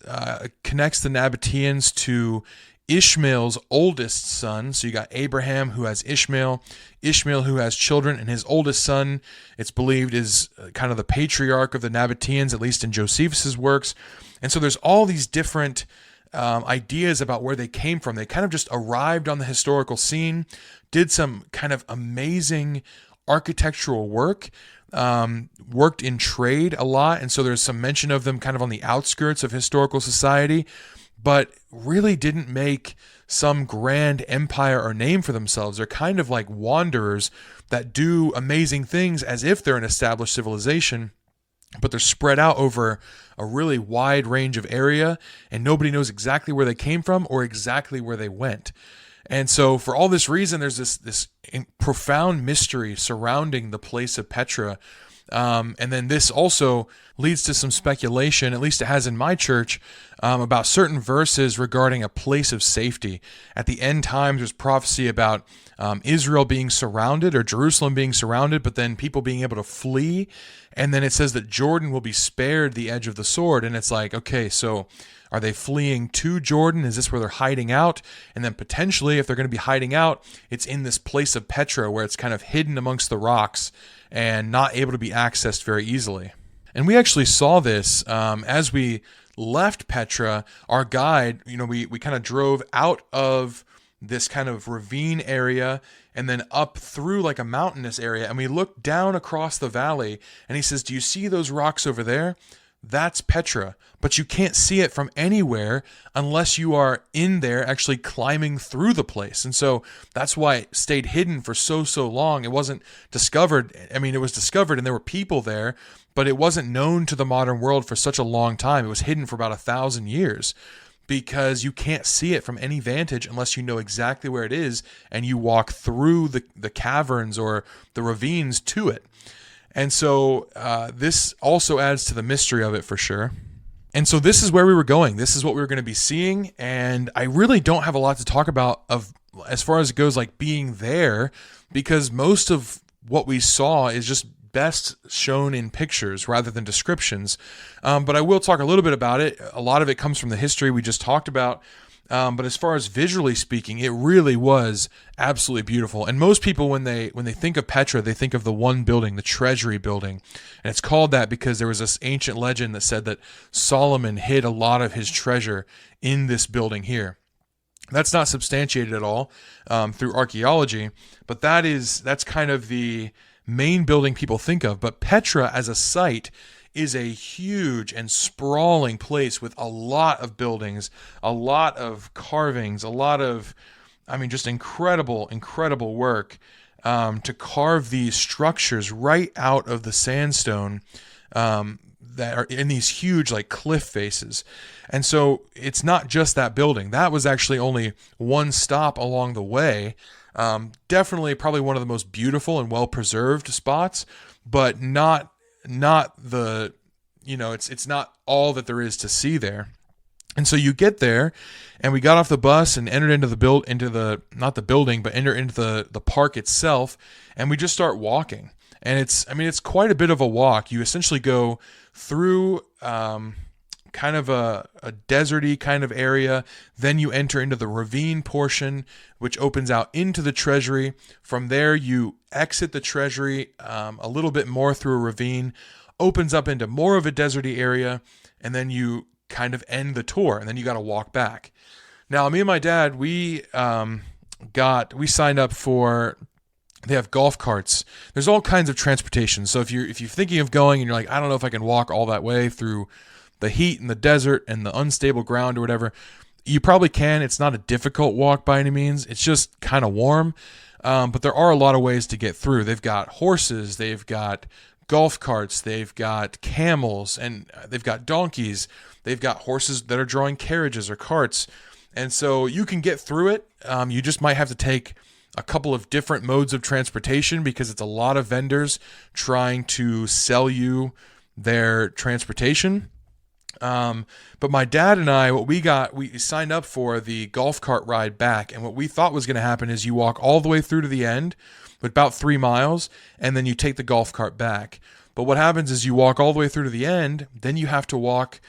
connects the Nabateans to Ishmael's oldest son. So you got Abraham who has Ishmael who has children, and his oldest son, it's believed, is kind of the patriarch of the Nabateans, at least in Josephus's works. And so there's all these different ideas about where they came from. They kind of just arrived on the historical scene, did some kind of amazing architectural work, worked in trade a lot, and so there's some mention of them kind of on the outskirts of historical society, but really didn't make some grand empire or name for themselves. They're kind of like wanderers that do amazing things as if they're an established civilization, but they're spread out over a really wide range of area, and nobody knows exactly where they came from or exactly where they went. And so for all this reason, there's this profound mystery surrounding the place of Petra. And then this also leads to some speculation, at least it has in my church, about certain verses regarding a place of safety. At the end times, there's prophecy about Israel being surrounded, or Jerusalem being surrounded, but then people being able to flee. And then it says that Jordan will be spared the edge of the sword. And it's like, okay, so are they fleeing to Jordan? Is this where they're hiding out? And then potentially, if they're going to be hiding out, it's in this place of Petra where it's kind of hidden amongst the rocks and not able to be accessed very easily. And we actually saw this as we left Petra. Our guide, we kind of drove out of this kind of ravine area and then up through like a mountainous area. And we looked down across the valley, and he says, "Do you see those rocks over there? That's Petra, but you can't see it from anywhere unless you are in there actually climbing through the place." And so that's why it stayed hidden for so long. It wasn't discovered. It was discovered and there were people there, but it wasn't known to the modern world for such a long time. It was hidden for about 1,000 years because you can't see it from any vantage unless you know exactly where it is and you walk through the caverns or the ravines to it. And so this also adds to the mystery of it for sure. And so this is where we were going. This is what we were going to be seeing. And I really don't have a lot to talk about as far as it goes, like being there, because most of what we saw is just best shown in pictures rather than descriptions. But I will talk a little bit about it. A lot of it comes from the history we just talked about. But as far as visually speaking, it really was absolutely beautiful. And most people, when they think of Petra, they think of the one building, the treasury building. And it's called that because there was this ancient legend that said that Solomon hid a lot of his treasure in this building here. That's not substantiated at all through archaeology, but that's kind of the main building people think of. But Petra as a site is a huge and sprawling place with a lot of buildings, a lot of carvings, a lot of, just incredible work to carve these structures right out of the sandstone that are in these huge like cliff faces. And so it's not just that building. That was actually only one stop along the way. Definitely probably one of the most beautiful and well-preserved spots, but not the, it's not all that there is to see there. And so you get there, and we got off the bus and entered into not the building, but entered into the park itself, and we just start walking. And it's quite a bit of a walk. You essentially go through kind of a deserty kind of area. Then you enter into the ravine portion, which opens out into the treasury. From there, you exit the treasury a little bit more through a ravine, opens up into more of a deserty area, and then you kind of end the tour, and then you got to walk back. Now, me and my dad, we signed up for. They have golf carts. There's all kinds of transportation. So if you're thinking of going and you're like, I don't know if I can walk all that way through the heat and the desert and the unstable ground or whatever, you probably can. It's not a difficult walk by any means. It's just kind of warm. But there are a lot of ways to get through. They've got horses. They've got golf carts. They've got camels, and they've got donkeys. They've got horses that are drawing carriages or carts. And so you can get through it. You just might have to take a couple of different modes of transportation because it's a lot of vendors trying to sell you their transportation. But my dad and I, we signed up for the golf cart ride back. And what we thought was going to happen is you walk all the way through to the end, about 3 miles, and then you take the golf cart back. But what happens is you walk all the way through to the end, then you have to walk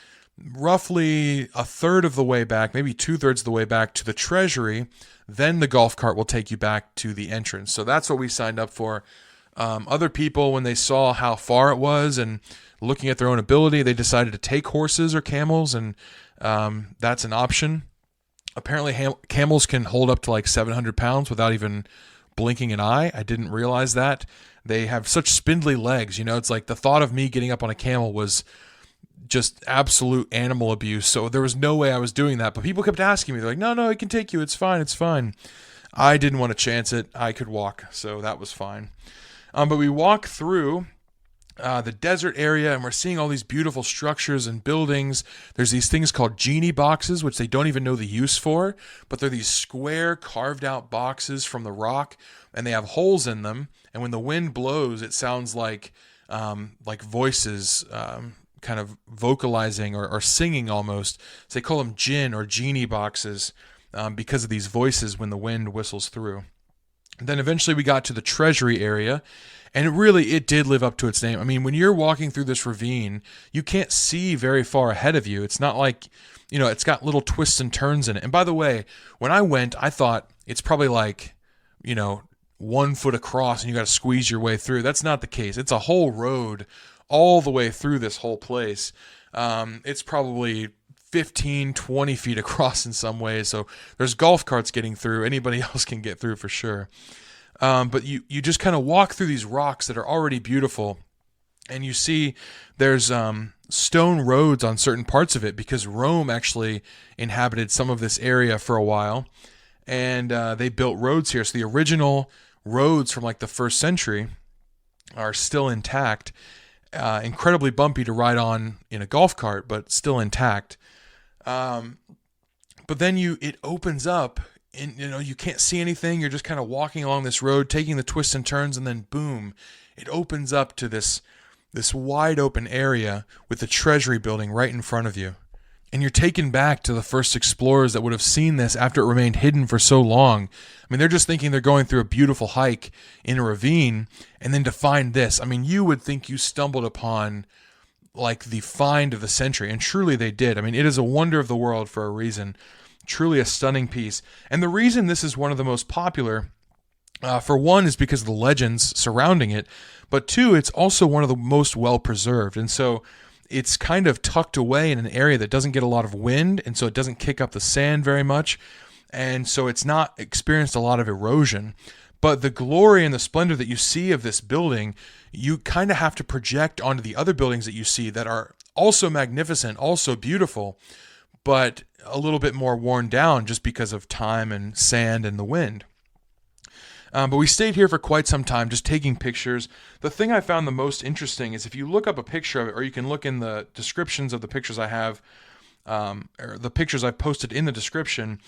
roughly a third of the way back, maybe 2/3 of the way back to the treasury. Then the golf cart will take you back to the entrance. So that's what we signed up for. Other people, when they saw how far it was and looking at their own ability, they decided to take horses or camels, and that's an option. Apparently, camels can hold up to like 700 pounds without even blinking an eye. I didn't realize that. They have such spindly legs. It's like the thought of me getting up on a camel was just absolute animal abuse. So there was no way I was doing that. But people kept asking me. They're like, no, it can take you. It's fine. I didn't want to chance it. I could walk, so that was fine. But we walk through the desert area, and we're seeing all these beautiful structures and buildings. There's these things called genie boxes, which they don't even know the use for, but they're these square carved out boxes from the rock, and they have holes in them. And when the wind blows, it sounds like voices, kind of vocalizing or singing almost. So they call them jinn or genie boxes because of these voices when the wind whistles through. And then eventually we got to the treasury area, and it did live up to its name. I mean, when you're walking through this ravine, you can't see very far ahead of you. It's not like, it's got little twists and turns in it. And by the way, when I went, I thought it's probably like, 1 foot across and you got to squeeze your way through. That's not the case. It's a whole road all the way through this whole place. It's probably 15, 20 feet across in some ways. So there's golf carts getting through. Anybody else can get through for sure. But you just kind of walk through these rocks that are already beautiful. And you see there's stone roads on certain parts of it because Rome actually inhabited some of this area for a while. And they built roads here. So the original roads from like the 1st century are still intact. Incredibly bumpy to ride on in a golf cart, but still intact. But then it opens up, and you can't see anything. You're just kind of walking along this road, taking the twists and turns, and then boom, it opens up to this wide open area with the treasury building right in front of you. And you're taken back to the first explorers that would have seen this after it remained hidden for so long. I mean, they're just thinking they're going through a beautiful hike in a ravine, and then to find this, I mean, you would think you stumbled upon like the find of the century, and truly they did. I mean, it is a wonder of the world for a reason. Truly a stunning piece. And the reason this is one of the most popular, for one, is because of the legends surrounding it, but two, it's also one of the most well-preserved. And so it's kind of tucked away in an area that doesn't get a lot of wind, and so it doesn't kick up the sand very much, and so it's not experienced a lot of erosion. But the glory and the splendor that you see of this building, you kind of have to project onto the other buildings that you see that are also magnificent, also beautiful, but a little bit more worn down just because of time and sand and the wind. But we stayed here for quite some time just taking pictures. The thing I found the most interesting is if you look up a picture of it, or you can look in the descriptions of the pictures I have, or the pictures I've posted in the description,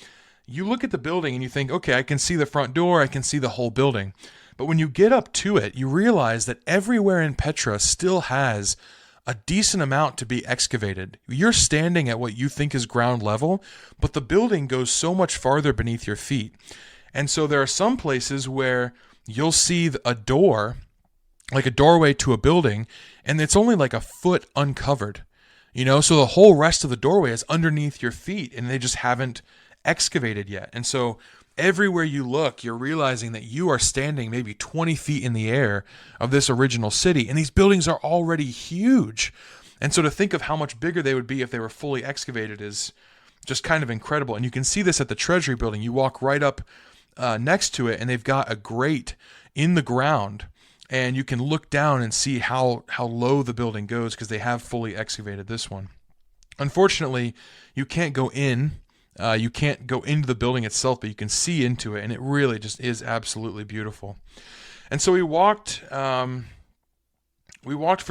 you look at the building and you think, okay, I can see the front door, I can see the whole building. But when you get up to it, you realize that everywhere in Petra still has a decent amount to be excavated. You're standing at what you think is ground level, but the building goes so much farther beneath your feet. And so there are some places where you'll see a door, like a doorway to a building, and it's only like a foot uncovered. So the whole rest of the doorway is underneath your feet, and they just haven't excavated yet. And so everywhere you look, you're realizing that you are standing maybe 20 feet in the air of this original city, and these buildings are already huge. And so to think of how much bigger they would be if they were fully excavated is just kind of incredible. And you can see this at the Treasury Building. You walk right up next to it, and they've got a grate in the ground, and you can look down and see how low the building goes because they have fully excavated this one. Unfortunately, you can't go in. You can't go into the building itself, but you can see into it, and it really just is absolutely beautiful. And so we walked for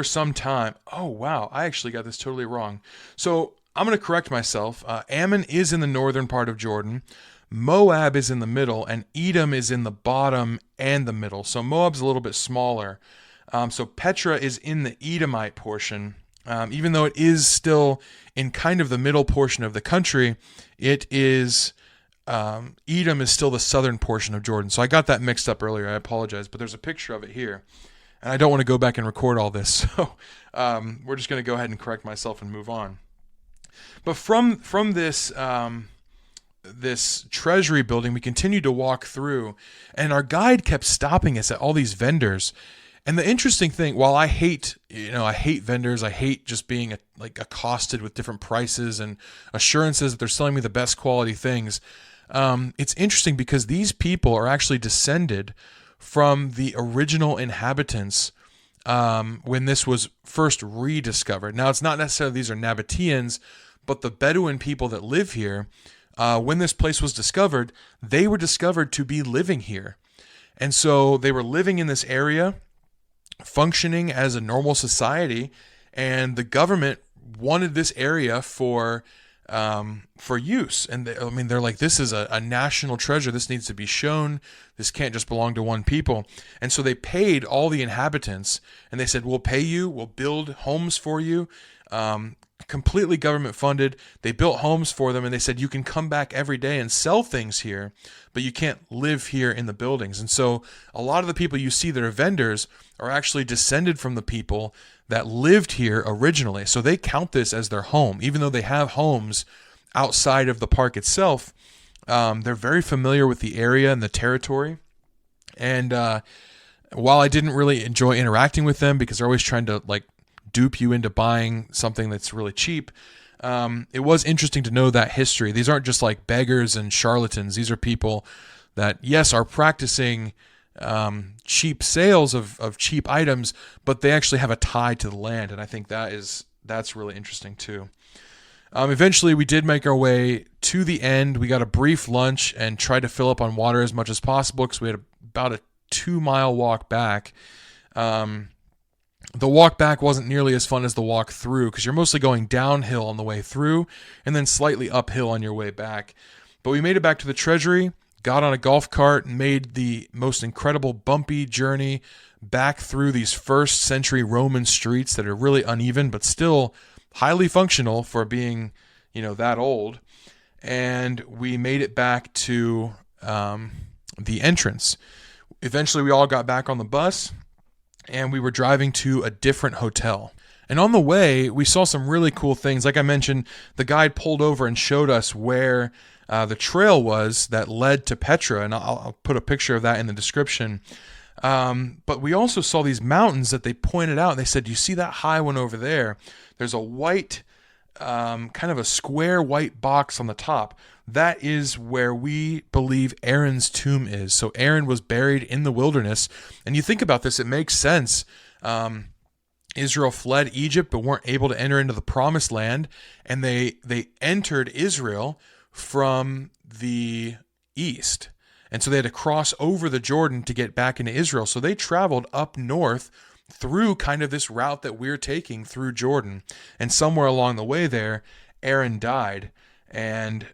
some time. Oh, wow, I actually got this totally wrong. So I'm going to correct myself. Ammon is in the northern part of Jordan. Moab is in the middle, and Edom is in the bottom and the middle. So Moab's a little bit smaller. So Petra is in the Edomite portion. Even though it is still in kind of the middle portion of the country, it is Edom is still the southern portion of Jordan. So I got that mixed up earlier. I apologize, but there's a picture of it here, and I don't want to go back and record all this. So we're just going to go ahead and correct myself and move on. But from this this treasury building, we continued to walk through, and our guide kept stopping us at all these vendors. And the interesting thing, while I hate vendors, I hate just being accosted with different prices and assurances that they're selling me the best quality things. It's interesting because these people are actually descended from the original inhabitants when this was first rediscovered. Now, it's not necessarily these are Nabateans, but the Bedouin people that live here, when this place was discovered, they were discovered to be living here. And so they were living in this area, functioning as a normal society, and the government wanted this area for use. And they're like, this is a national treasure. This needs to be shown. This can't just belong to one people. And so they paid all the inhabitants, and they said, we'll pay you, we'll build homes for you, completely government funded. They built homes for them, and they said, you can come back every day and sell things here, but you can't live here in the buildings. And so a lot of the people you see that are vendors are actually descended from the people that lived here originally. So they count this as their home, even though they have homes outside of the park itself. They're very familiar with the area and the territory. And while I didn't really enjoy interacting with them because they're always trying to dupe you into buying something that's really cheap, it was interesting to know that history. These aren't just like beggars and charlatans. These are people that, yes, are practicing cheap sales of cheap items, but they actually have a tie to the land, and I think that's really interesting too. Eventually, we did make our way to the end. We got a brief lunch and tried to fill up on water as much as possible because we had about a 2-mile walk back. The walk back wasn't nearly as fun as the walk through because you're mostly going downhill on the way through and then slightly uphill on your way back. But we made it back to the treasury, got on a golf cart, and made the most incredible bumpy journey back through these first century Roman streets that are really uneven but still highly functional for being, that old. And we made it back to the entrance. Eventually, we all got back on the bus, and we were driving to a different hotel. And on the way, we saw some really cool things. Like I mentioned, the guide pulled over and showed us where the trail was that led to Petra, and I'll put a picture of that in the description. But we also saw these mountains that they pointed out. They said, you see that high one over there? There's a white, kind of a square white box on the top. That is where we believe Aaron's tomb is. So Aaron was buried in the wilderness. And you think about this, it makes sense. Israel fled Egypt but weren't able to enter into the promised land. And they entered Israel from the east. And so they had to cross over the Jordan to get back into Israel. So they traveled up north through kind of this route that we're taking through Jordan. And somewhere along the way there, Aaron died. And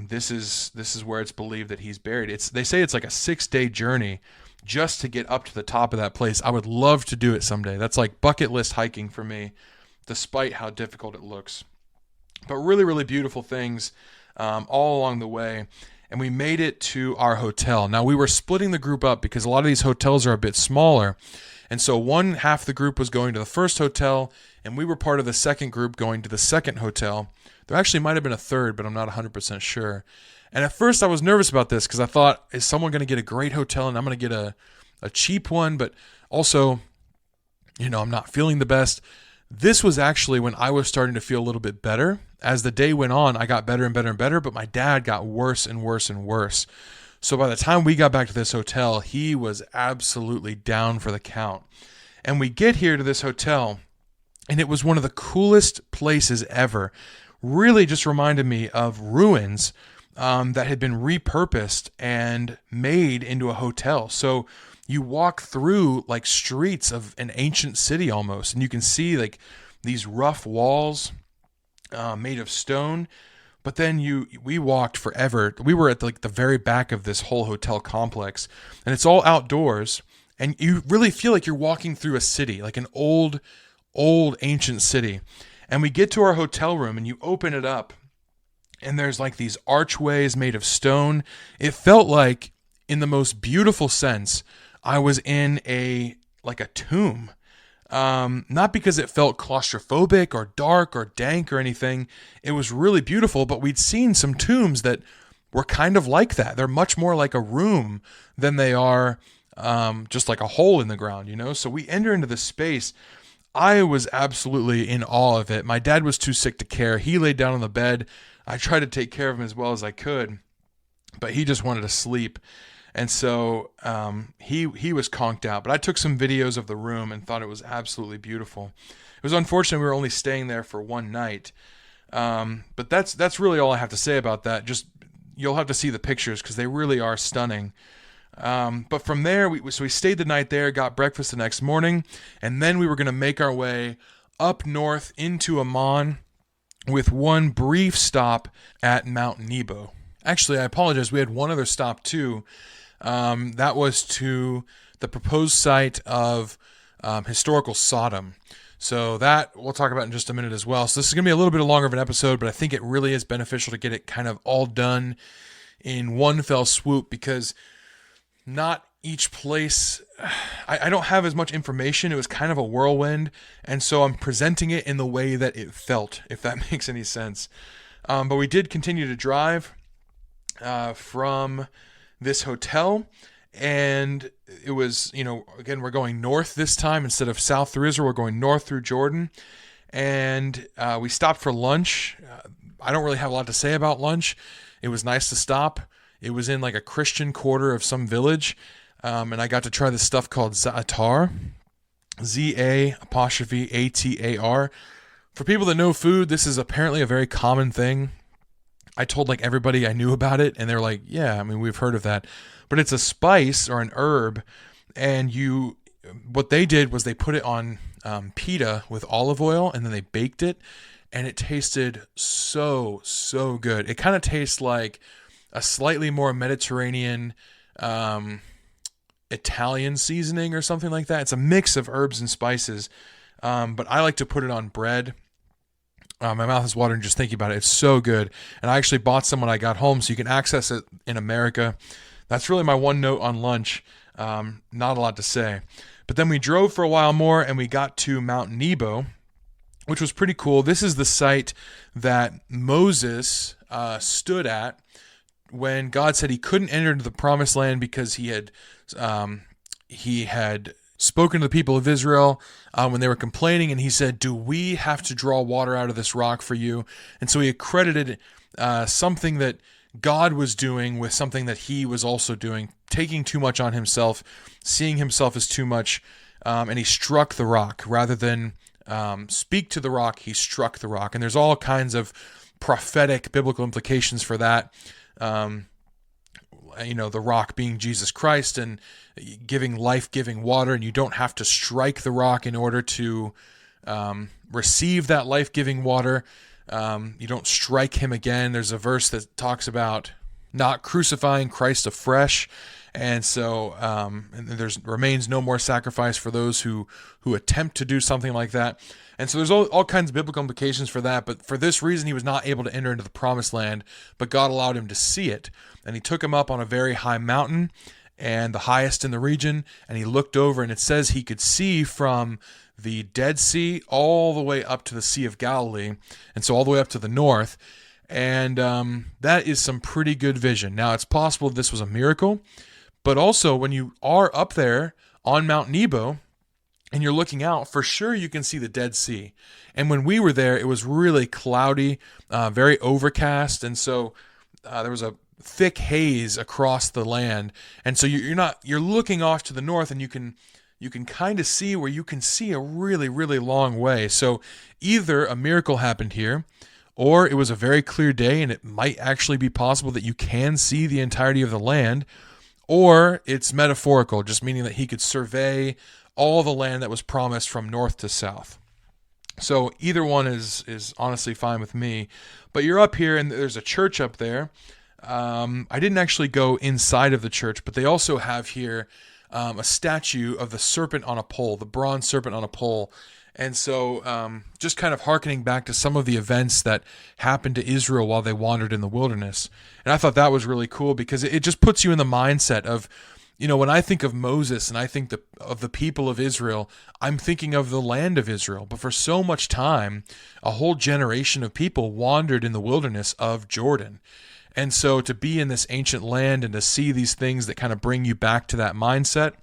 this is where it's believed that he's buried. They say it's like a 6-day journey just to get up to the top of that place. I would love to do it someday. That's like bucket list hiking for me, despite how difficult it looks. But really, really beautiful things all along the way. And we made it to our hotel. Now, we were splitting the group up because a lot of these hotels are a bit smaller. And so one half the group was going to the first hotel, and we were part of the second group going to the second hotel. There actually might have been a third, but I'm not 100% sure. And at first I was nervous about this because I thought, is someone going to get a great hotel and I'm going to get a cheap one? But also, I'm not feeling the best. This was actually when I was starting to feel a little bit better. As the day went on, I got better and better and better, but my dad got worse and worse and worse. So by the time we got back to this hotel, he was absolutely down for the count. And we get here to this hotel, and it was one of the coolest places ever. Really just reminded me of ruins that had been repurposed and made into a hotel. So you walk through like streets of an ancient city almost, and you can see like these rough walls made of stone. But then we walked forever. We were at like the very back of this whole hotel complex, and it's all outdoors, and you really feel like you're walking through a city, like an old ancient city. And we get to our hotel room, and you open it up, and there's like these archways made of stone. It felt like, in the most beautiful sense, I was in a tomb. Not because it felt claustrophobic or dark or dank or anything. It was really beautiful, but we'd seen some tombs that were kind of like that. They're much more like a room than they are just like a hole in the ground, So we enter into this space. I was absolutely in awe of it. My dad was too sick to care. He laid down on the bed. I tried to take care of him as well as I could, but he just wanted to sleep. And so he was conked out. But I took some videos of the room and thought it was absolutely beautiful. It was unfortunate we were only staying there for one night. But that's really all I have to say about that. Just you'll have to see the pictures because they really are stunning. But from there, we stayed the night there, got breakfast the next morning, and then we were going to make our way up north into Amman with one brief stop at Mount Nebo. Actually, I apologize. We had one other stop too. That was to the proposed site of historical Sodom. So that we'll talk about in just a minute as well. So this is going to be a little bit longer of an episode, but I think it really is beneficial to get it kind of all done in one fell swoop because not each place, I don't have as much information. It was kind of a whirlwind, and so I'm presenting it in the way that it felt, if that makes any sense. But we did continue to drive from this hotel, and it was, again, we're going north this time instead of south through Israel. We're going north through Jordan, and we stopped for lunch. I don't really have a lot to say about lunch. It was nice to stop. It was in like a Christian quarter of some village, and I got to try this stuff called za'atar, Z-A''ATAR. For people that know food, this is apparently a very common thing. I told like everybody I knew about it, and they're like, yeah, we've heard of that. But it's a spice or an herb, and what they did was they put it on pita with olive oil, and then they baked it, and it tasted so, so good. It kind of tastes like a slightly more Mediterranean Italian seasoning or something like that. It's a mix of herbs and spices, but I like to put it on bread. My mouth is watering just thinking about it. It's so good. And I actually bought some when I got home, so you can access it in America. That's really my one note on lunch. Not a lot to say. But then we drove for a while more, and we got to Mount Nebo, which was pretty cool. This is the site that Moses stood at when God said he couldn't enter into the promised land because he had spoken to the people of Israel when they were complaining, and he said, do we have to draw water out of this rock for you? And so he accredited something that God was doing with something that he was also doing, taking too much on himself, seeing himself as too much, and he struck the rock. Rather than speak to the rock, he struck the rock. And there's all kinds of prophetic biblical implications for that. The rock being Jesus Christ and giving life-giving water, and you don't have to strike the rock in order to receive that life-giving water. You don't strike him again. There's a verse that talks about, not crucifying Christ afresh. And so and there remains no more sacrifice for those who attempt to do something like that. And so there's all kinds of biblical implications for that. But for this reason, he was not able to enter into the promised land, but God allowed him to see it. And he took him up on a very high mountain, and the highest in the region. And he looked over, and it says he could see from the Dead Sea all the way up to the Sea of Galilee. And so all the way up to the north. And that is some pretty good vision. Now, it's possible this was a miracle, but also when you are up there on Mount Nebo and you're looking out, for sure you can see the Dead Sea. And when we were there, it was really cloudy, very overcast, and so there was a thick haze across the land. And so you're looking off to the north, and you can kind of see where you can see a really, really long way. So either a miracle happened here, or it was a very clear day, and it might actually be possible that you can see the entirety of the land, or it's metaphorical, just meaning that he could survey all the land that was promised from north to south. So either one is honestly fine with me. But you're up here, and there's a church up there. I didn't actually go inside of the church, but they also have here a statue of the serpent on a pole, the bronze serpent on a pole. And so just kind of hearkening back to some of the events that happened to Israel while they wandered in the wilderness. And I thought that was really cool because it just puts you in the mindset of, when I think of Moses and I think of the people of Israel, I'm thinking of the land of Israel. But for so much time, a whole generation of people wandered in the wilderness of Jordan. And so to be in this ancient land and to see these things that kind of bring you back to that mindset,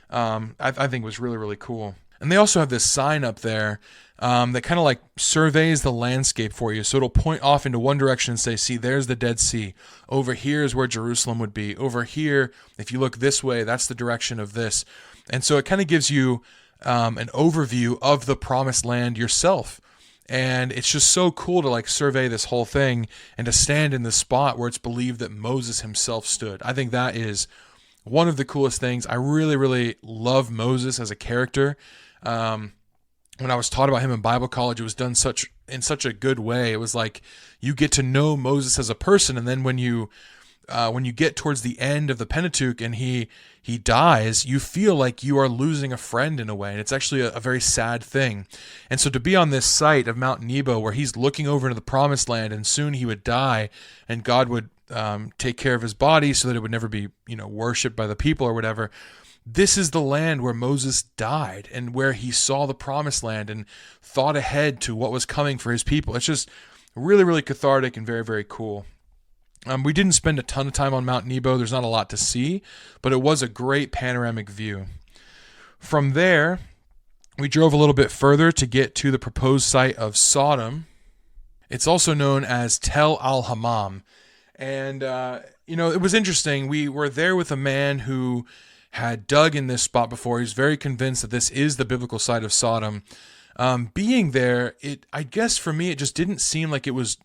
I think was really, really cool. And they also have this sign up there that kind of like surveys the landscape for you. So it'll point off into one direction and say, see, there's the Dead Sea. Over here is where Jerusalem would be. Over here, if you look this way, that's the direction of this. And so it kind of gives you an overview of the promised land yourself. And it's just so cool to like survey this whole thing and to stand in the spot where it's believed that Moses himself stood. I think that is one of the coolest things. I really, really love Moses as a character. When I was taught about him in Bible college, it was done in such a good way. It was like you get to know Moses as a person, and then when you get towards the end of the Pentateuch and he dies, you feel like you are losing a friend in a way, and it's actually a very sad thing. And so to be on this site of Mount Nebo where he's looking over into the promised land, and soon he would die, and God would take care of his body so that it would never be worshipped by the people or whatever. This is the land where Moses died and where he saw the promised land and thought ahead to what was coming for his people. It's just really, really cathartic and very, very cool. We didn't spend a ton of time on Mount Nebo. There's not a lot to see, but it was a great panoramic view. From there, we drove a little bit further to get to the proposed site of Sodom. It's also known as Tel al-Hammam. And, it was interesting. We were there with a man who had dug in this spot before. He was very convinced that this is the biblical site of Sodom. Being there, I guess for me, it just didn't seem like it was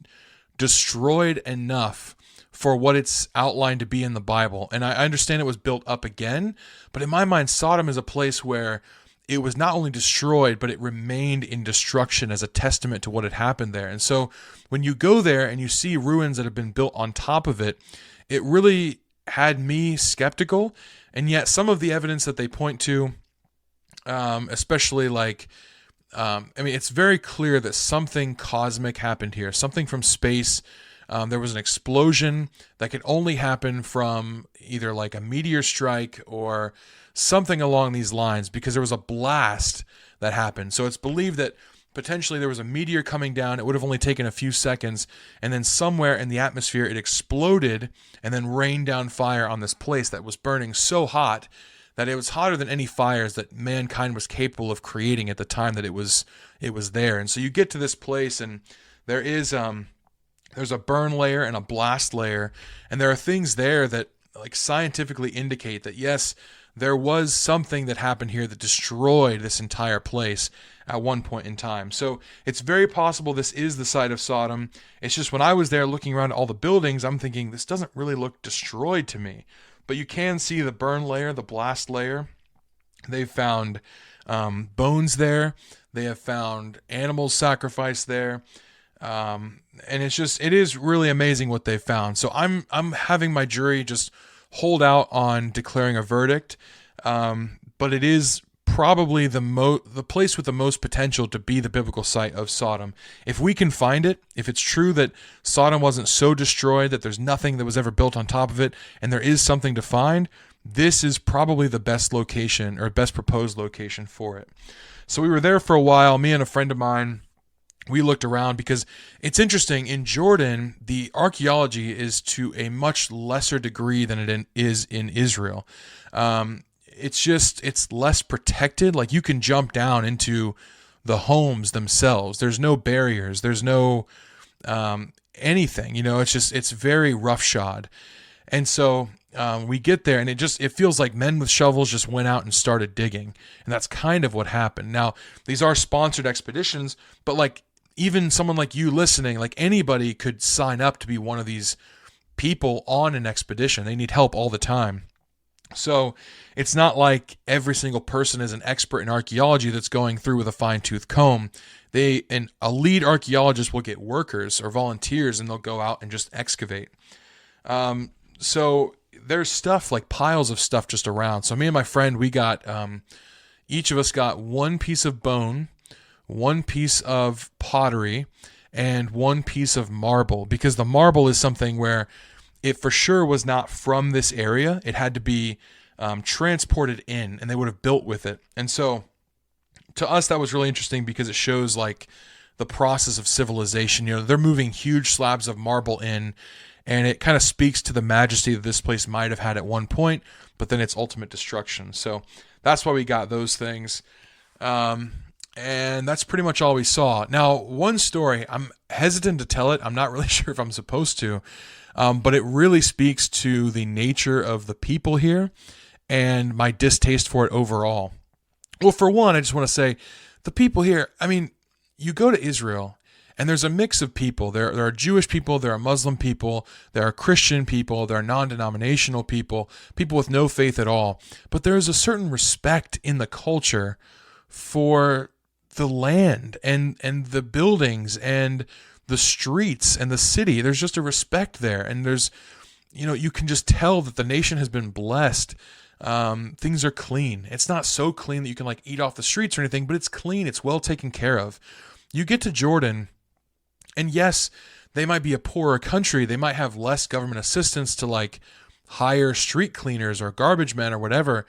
destroyed enough for what it's outlined to be in the Bible. And I understand it was built up again, but in my mind, Sodom is a place where it was not only destroyed, but it remained in destruction as a testament to what had happened there. And so when you go there and you see ruins that have been built on top of it, it really had me skeptical. And yet some of the evidence that they point to, especially it's very clear that something cosmic happened here, something from space. There was an explosion that could only happen from either like a meteor strike or something along these lines, because there was a blast that happened. So it's believed that potentially there was a meteor coming down. It would have only taken a few seconds, and then somewhere in the atmosphere it exploded and then rained down fire on this place that was burning so hot that it was hotter than any fires that mankind was capable of creating at the time that it was there. And so you get to this place, and there is there's a burn layer and a blast layer, and there are things there that like scientifically indicate that yes, there was something that happened here that destroyed this entire place at one point in time. So it's very possible this is the site of Sodom. It's just when I was there looking around at all the buildings, I'm thinking this doesn't really look destroyed to me. But you can see the burn layer, the blast layer. They've found bones there. They have found animals sacrificed there. And it is really amazing what they found. So I'm having my jury just hold out on declaring a verdict, but it is probably the place with the most potential to be the biblical site of Sodom. If we can find it, if it's true that Sodom wasn't so destroyed that there's nothing that was ever built on top of it, and there is something to find, this is probably the best location or best proposed location for it. So we were there for a while, me and a friend of mine. We looked around because it's interesting. In Jordan, the archaeology is to a much lesser degree than it is in Israel. It's less protected. Like, you can jump down into the homes themselves. There's no barriers. There's no anything. It's very roughshod. And so we get there, and it feels like men with shovels just went out and started digging. And that's kind of what happened. Now, these are sponsored expeditions, but like, even someone like you listening, like anybody could sign up to be one of these people on an expedition. They need help all the time. So it's not like every single person is an expert in archaeology that's going through with a fine-tooth comb. A lead archaeologist will get workers or volunteers, and they'll go out and just excavate. So there's stuff, like piles of stuff just around. So me and my friend, we got, each of us got one piece of bone, one piece of pottery, and one piece of marble, because the marble is something where it for sure was not from this area. It had to be transported in, and they would have built with it. And so to us, that was really interesting because it shows like the process of civilization. They're moving huge slabs of marble in, and it kind of speaks to the majesty that this place might have had at one point, but then its ultimate destruction. So that's why we got those things. And that's pretty much all we saw. Now, one story, I'm hesitant to tell it. I'm not really sure if I'm supposed to, but it really speaks to the nature of the people here and my distaste for it overall. Well, for one, I just want to say the people here, I mean, you go to Israel and there's a mix of people. There are Jewish people, there are Muslim people, there are Christian people, there are non-denominational people, people with no faith at all. But there is a certain respect in the culture for the land and the buildings and the streets and the city. There's just a respect there. And there's, you can just tell that the nation has been blessed. Things are clean. It's not so clean that you can like eat off the streets or anything, but it's clean. It's well taken care of. You get to Jordan, and yes, they might be a poorer country. They might have less government assistance to like hire street cleaners or garbage men or whatever,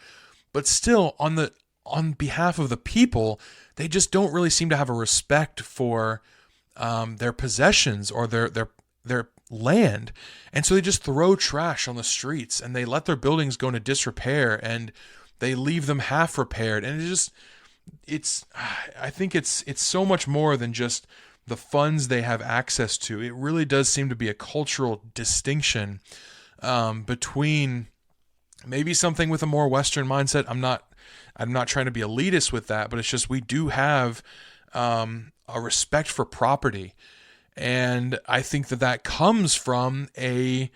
but still on behalf of the people, they just don't really seem to have a respect for their possessions or their land. And so they just throw trash on the streets, and they let their buildings go into disrepair, and they leave them half repaired. And I think it's so much more than just the funds they have access to. It really does seem to be a cultural distinction between maybe something with a more Western mindset. I'm not trying to be elitist with that, but it's just we do have a respect for property. And I think that comes from a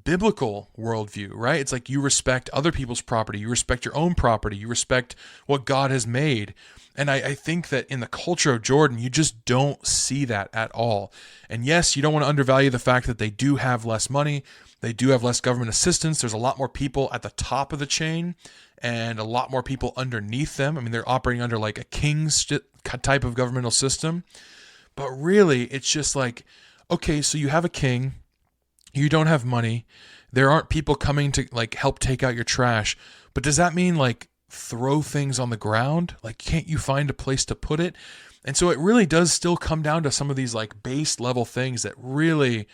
biblical worldview, right? It's like you respect other people's property, you respect your own property, you respect what God has made. And I think that in the culture of Jordan, you just don't see that at all. And yes, you don't want to undervalue the fact that they do have less money, they do have less government assistance, there's a lot more people at the top of the chain, and a lot more people underneath them. I mean, they're operating under like a king's type of governmental system. But really, it's just like, okay, so you have a king, you don't have money, there aren't people coming to like help take out your trash, but does that mean like throw things on the ground? Like, can't you find a place to put it? And so it really does still come down to some of these like base level things that really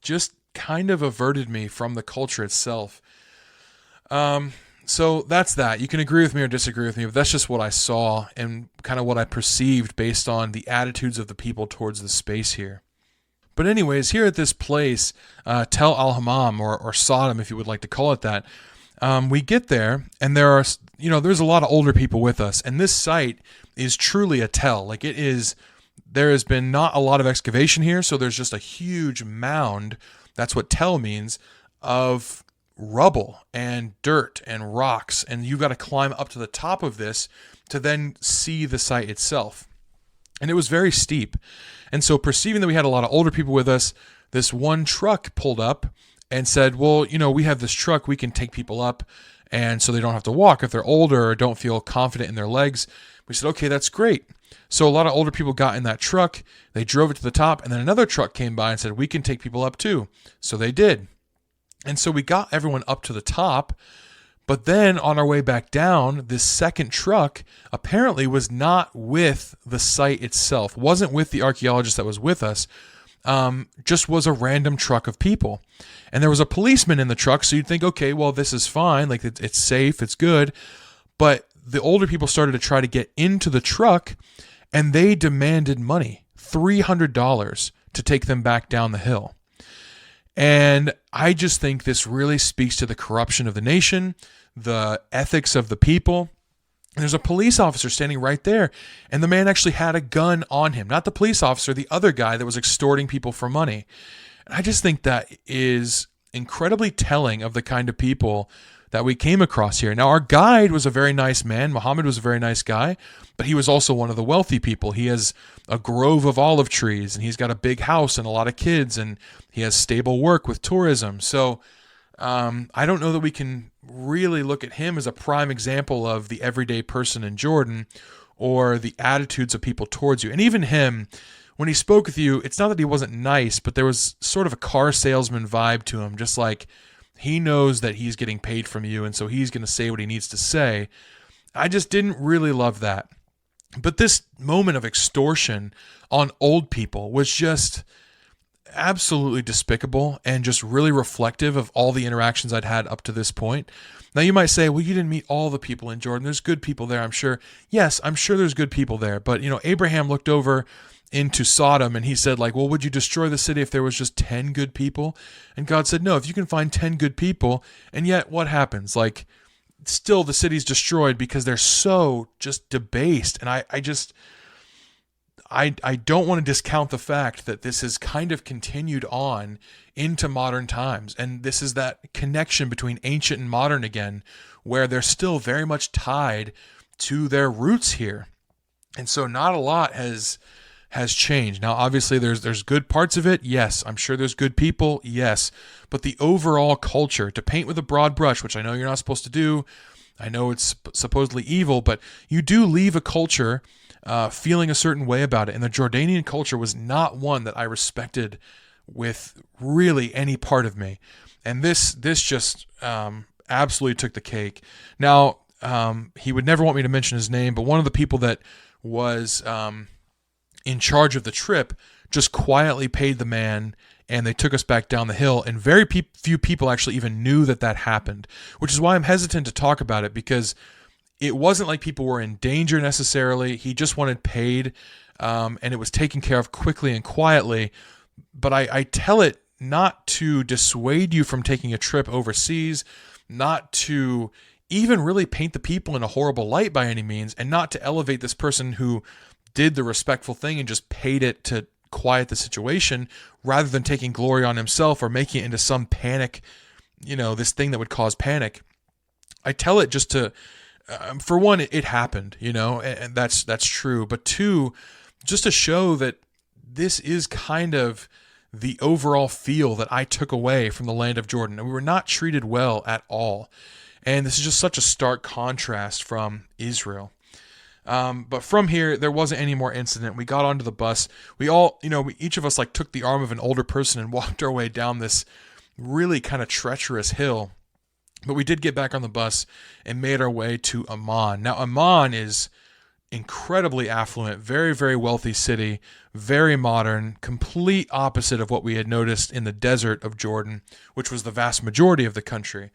just kind of averted me from the culture itself. So that's that. You can agree with me or disagree with me, but that's just what I saw and kind of what I perceived based on the attitudes of the people towards the space here. But anyways, here at this place, Tel Al-Hammam, or Sodom, if you would like to call it that, we get there, and there's a lot of older people with us, and this site is truly a tell. Like, it is, there has been not a lot of excavation here, so there's just a huge mound, that's what tell means, of rubble and dirt and rocks, and you've got to climb up to the top of this to then see the site itself. And it was very steep. And so perceiving that we had a lot of older people with us, this one truck pulled up and said, well, we have this truck, we can take people up, and so they don't have to walk if they're older or don't feel confident in their legs. We said, okay, that's great. So a lot of older people got in that truck, they drove it to the top, and then another truck came by and said, we can take people up too. So they did. And so we got everyone up to the top, but then on our way back down, this second truck apparently was not with the site itself, wasn't with the archaeologist that was with us, just was a random truck of people. And there was a policeman in the truck, so you'd think, okay, well, this is fine, like it's safe, it's good. But the older people started to try to get into the truck, and they demanded money, $300 to take them back down the hill. And I just think this really speaks to the corruption of the nation, the ethics of the people. And there's a police officer standing right there, and the man actually had a gun on him. Not the police officer, the other guy that was extorting people for money. And I just think that is incredibly telling of the kind of people that we came across here. Now, our guide was a very nice man. Muhammad was a very nice guy, but he was also one of the wealthy people. He has a grove of olive trees, and he's got a big house and a lot of kids, and he has stable work with tourism. So I don't know that we can really look at him as a prime example of the everyday person in Jordan or the attitudes of people towards you. And even him, when he spoke with you, it's not that he wasn't nice, but there was sort of a car salesman vibe to him, just like he knows that he's getting paid from you, and so he's going to say what he needs to say. I just didn't really love that. But this moment of extortion on old people was just absolutely despicable and just really reflective of all the interactions I'd had up to this point. Now you might say, well, you didn't meet all the people in Jordan. There's good people there, I'm sure. Yes, I'm sure there's good people there. But, Abraham looked over into Sodom and he said, well, would you destroy the city if there was just 10 good people? And God said, no, if you can find 10 good people. And yet what happens? Still the city's destroyed because they're so just debased. And I don't want to discount the fact that this has kind of continued on into modern times. And this is that connection between ancient and modern again, where they're still very much tied to their roots here. And so not a lot has changed. Now, obviously, there's good parts of it. Yes, I'm sure there's good people. Yes. But the overall culture, to paint with a broad brush, which I know you're not supposed to do, I know it's supposedly evil, but you do leave a culture feeling a certain way about it. And the Jordanian culture was not one that I respected with really any part of me. And this just absolutely took the cake. Now, he would never want me to mention his name, but one of the people that was in charge of the trip just quietly paid the man, and they took us back down the hill, and very few people actually even knew that happened, which is why I'm hesitant to talk about it, because it wasn't like people were in danger necessarily. He just wanted paid, and it was taken care of quickly and quietly. But I tell it not to dissuade you from taking a trip overseas, not to even really paint the people in a horrible light by any means, and not to elevate this person who did the respectful thing and just paid it to quiet the situation rather than taking glory on himself or making it into some panic, this thing that would cause panic. I tell it just to, for one, it happened, and that's true. But two, just to show that this is kind of the overall feel that I took away from the land of Jordan. And we were not treated well at all. And this is just such a stark contrast from Israel. But from here, there wasn't any more incident. We got onto the bus. We all, each of us took the arm of an older person and walked our way down this really kind of treacherous hill. But we did get back on the bus and made our way to Amman. Now, Amman is incredibly affluent, very, very wealthy city, very modern, complete opposite of what we had noticed in the desert of Jordan, which was the vast majority of the country.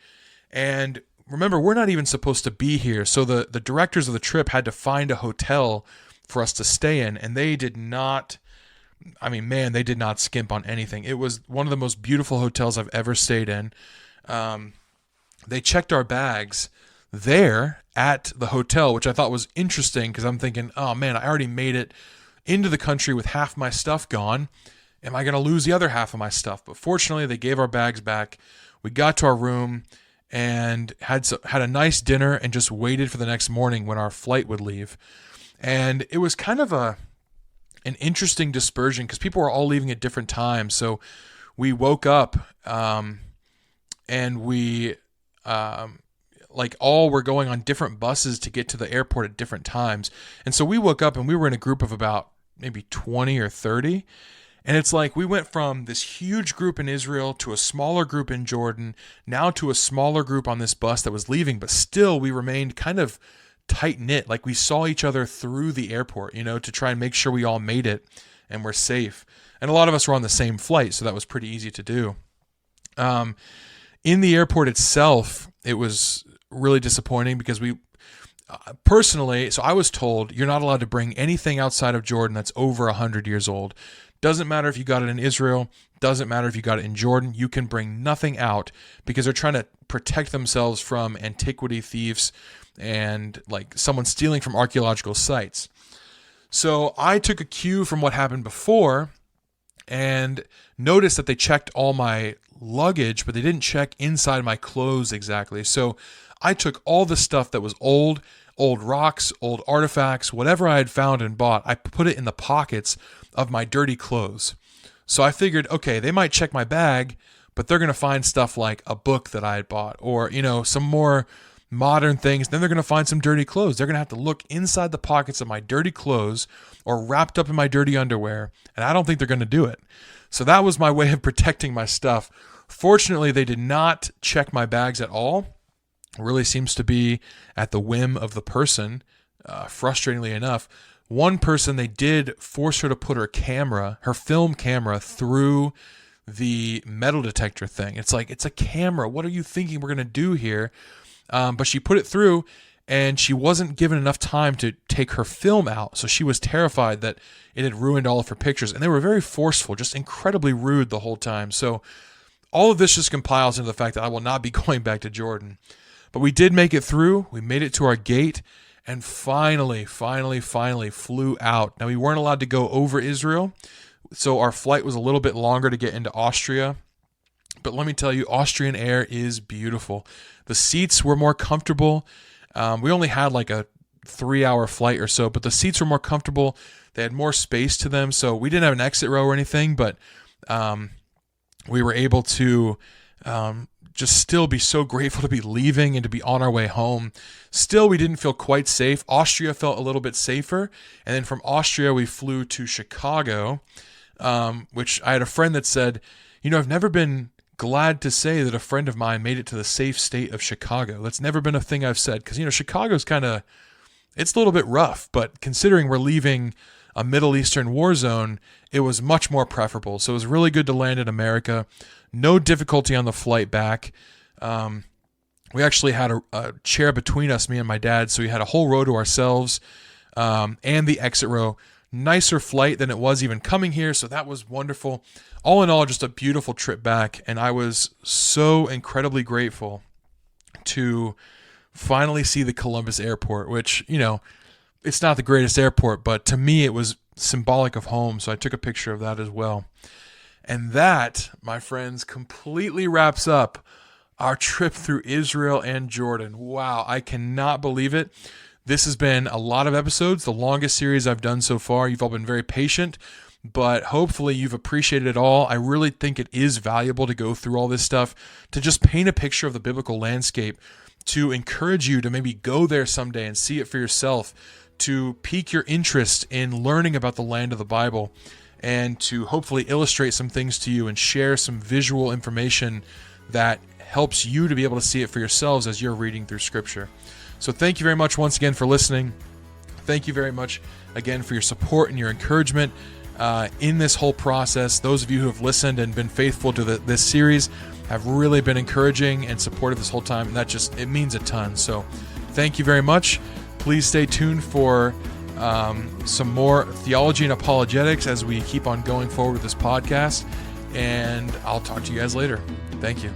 And remember, we're not even supposed to be here. So the directors of the trip had to find a hotel for us to stay in. And they did not, they did not skimp on anything. It was one of the most beautiful hotels I've ever stayed in. They checked our bags there at the hotel, which I thought was interesting because I'm thinking, oh man, I already made it into the country with half my stuff gone. Am I going to lose the other half of my stuff? But fortunately, they gave our bags back. We got to our room and had a nice dinner and just waited for the next morning when our flight would leave. And it was kind of an interesting dispersion because people were all leaving at different times. So we woke up and we all were going on different buses to get to the airport at different times. And so we woke up and we were in a group of about maybe 20 or 30. And it's like we went from this huge group in Israel to a smaller group in Jordan, now to a smaller group on this bus that was leaving, but still we remained kind of tight-knit. Like we saw each other through the airport, to try and make sure we all made it and were safe. And a lot of us were on the same flight, so that was pretty easy to do. In the airport itself, it was really disappointing because we personally, so I was told you're not allowed to bring anything outside of Jordan that's over 100 years old. Doesn't matter if you got it in Israel, doesn't matter if you got it in Jordan, you can bring nothing out because they're trying to protect themselves from antiquity thieves and like someone stealing from archaeological sites. So I took a cue from what happened before and noticed that they checked all my luggage, but they didn't check inside my clothes exactly. So I took all the stuff that was old rocks, old artifacts, whatever I had found and bought, I put it in the pockets of my dirty clothes. So I figured, okay, they might check my bag, but they're going to find stuff like a book that I had bought or, some more modern things. Then they're going to find some dirty clothes. They're going to have to look inside the pockets of my dirty clothes or wrapped up in my dirty underwear. And I don't think they're going to do it. So that was my way of protecting my stuff. Fortunately, they did not check my bags at all. It really seems to be at the whim of the person, frustratingly enough. One person, they did force her to put her film camera through the metal detector thing. It's like, it's a camera. What are you thinking we're going to do here? But she put it through and she wasn't given enough time to take her film out. So she was terrified that it had ruined all of her pictures. And they were very forceful, just incredibly rude the whole time. So all of this just compiles into the fact that I will not be going back to Jordan. But we did make it through. We made it to our gate and finally flew out. Now, we weren't allowed to go over Israel, so our flight was a little bit longer to get into Austria. But let me tell you, Austrian air is beautiful. The seats were more comfortable. We only had like a 3-hour flight or so, but the seats were more comfortable. They had more space to them, so we didn't have an exit row or anything, but we were able to just still be so grateful to be leaving and to be on our way home. Still, we didn't feel quite safe. Austria felt a little bit safer. And then from Austria, we flew to Chicago, which I had a friend that said, I've never been glad to say that a friend of mine made it to the safe state of Chicago. That's never been a thing I've said because, Chicago's it's a little bit rough, but considering we're leaving a Middle Eastern war zone, it was much more preferable. So it was really good to land in America. No difficulty on the flight back. We actually had a chair between us, me and my dad, so we had a whole row to ourselves and the exit row. Nicer flight than it was even coming here, so that was wonderful. All in all, just a beautiful trip back, and I was so incredibly grateful to finally see the Columbus airport, which, it's not the greatest airport, but to me it was symbolic of home, so I took a picture of that as well. And that, my friends, completely wraps up our trip through Israel and Jordan. Wow, I cannot believe it. This has been a lot of episodes, the longest series I've done so far. You've all been very patient, but hopefully you've appreciated it all. I really think it is valuable to go through all this stuff, to just paint a picture of the biblical landscape, to encourage you to maybe go there someday and see it for yourself, to pique your interest in learning about the land of the Bible, and to hopefully illustrate some things to you and share some visual information that helps you to be able to see it for yourselves as you're reading through Scripture. So thank you very much once again for listening. Thank you very much again for your support and your encouragement in this whole process. Those of you who have listened and been faithful to this series have really been encouraging and supportive this whole time, and it means a ton. So thank you very much. Please stay tuned for some more theology and apologetics as we keep on going forward with this podcast, and I'll talk to you guys later. Thank you.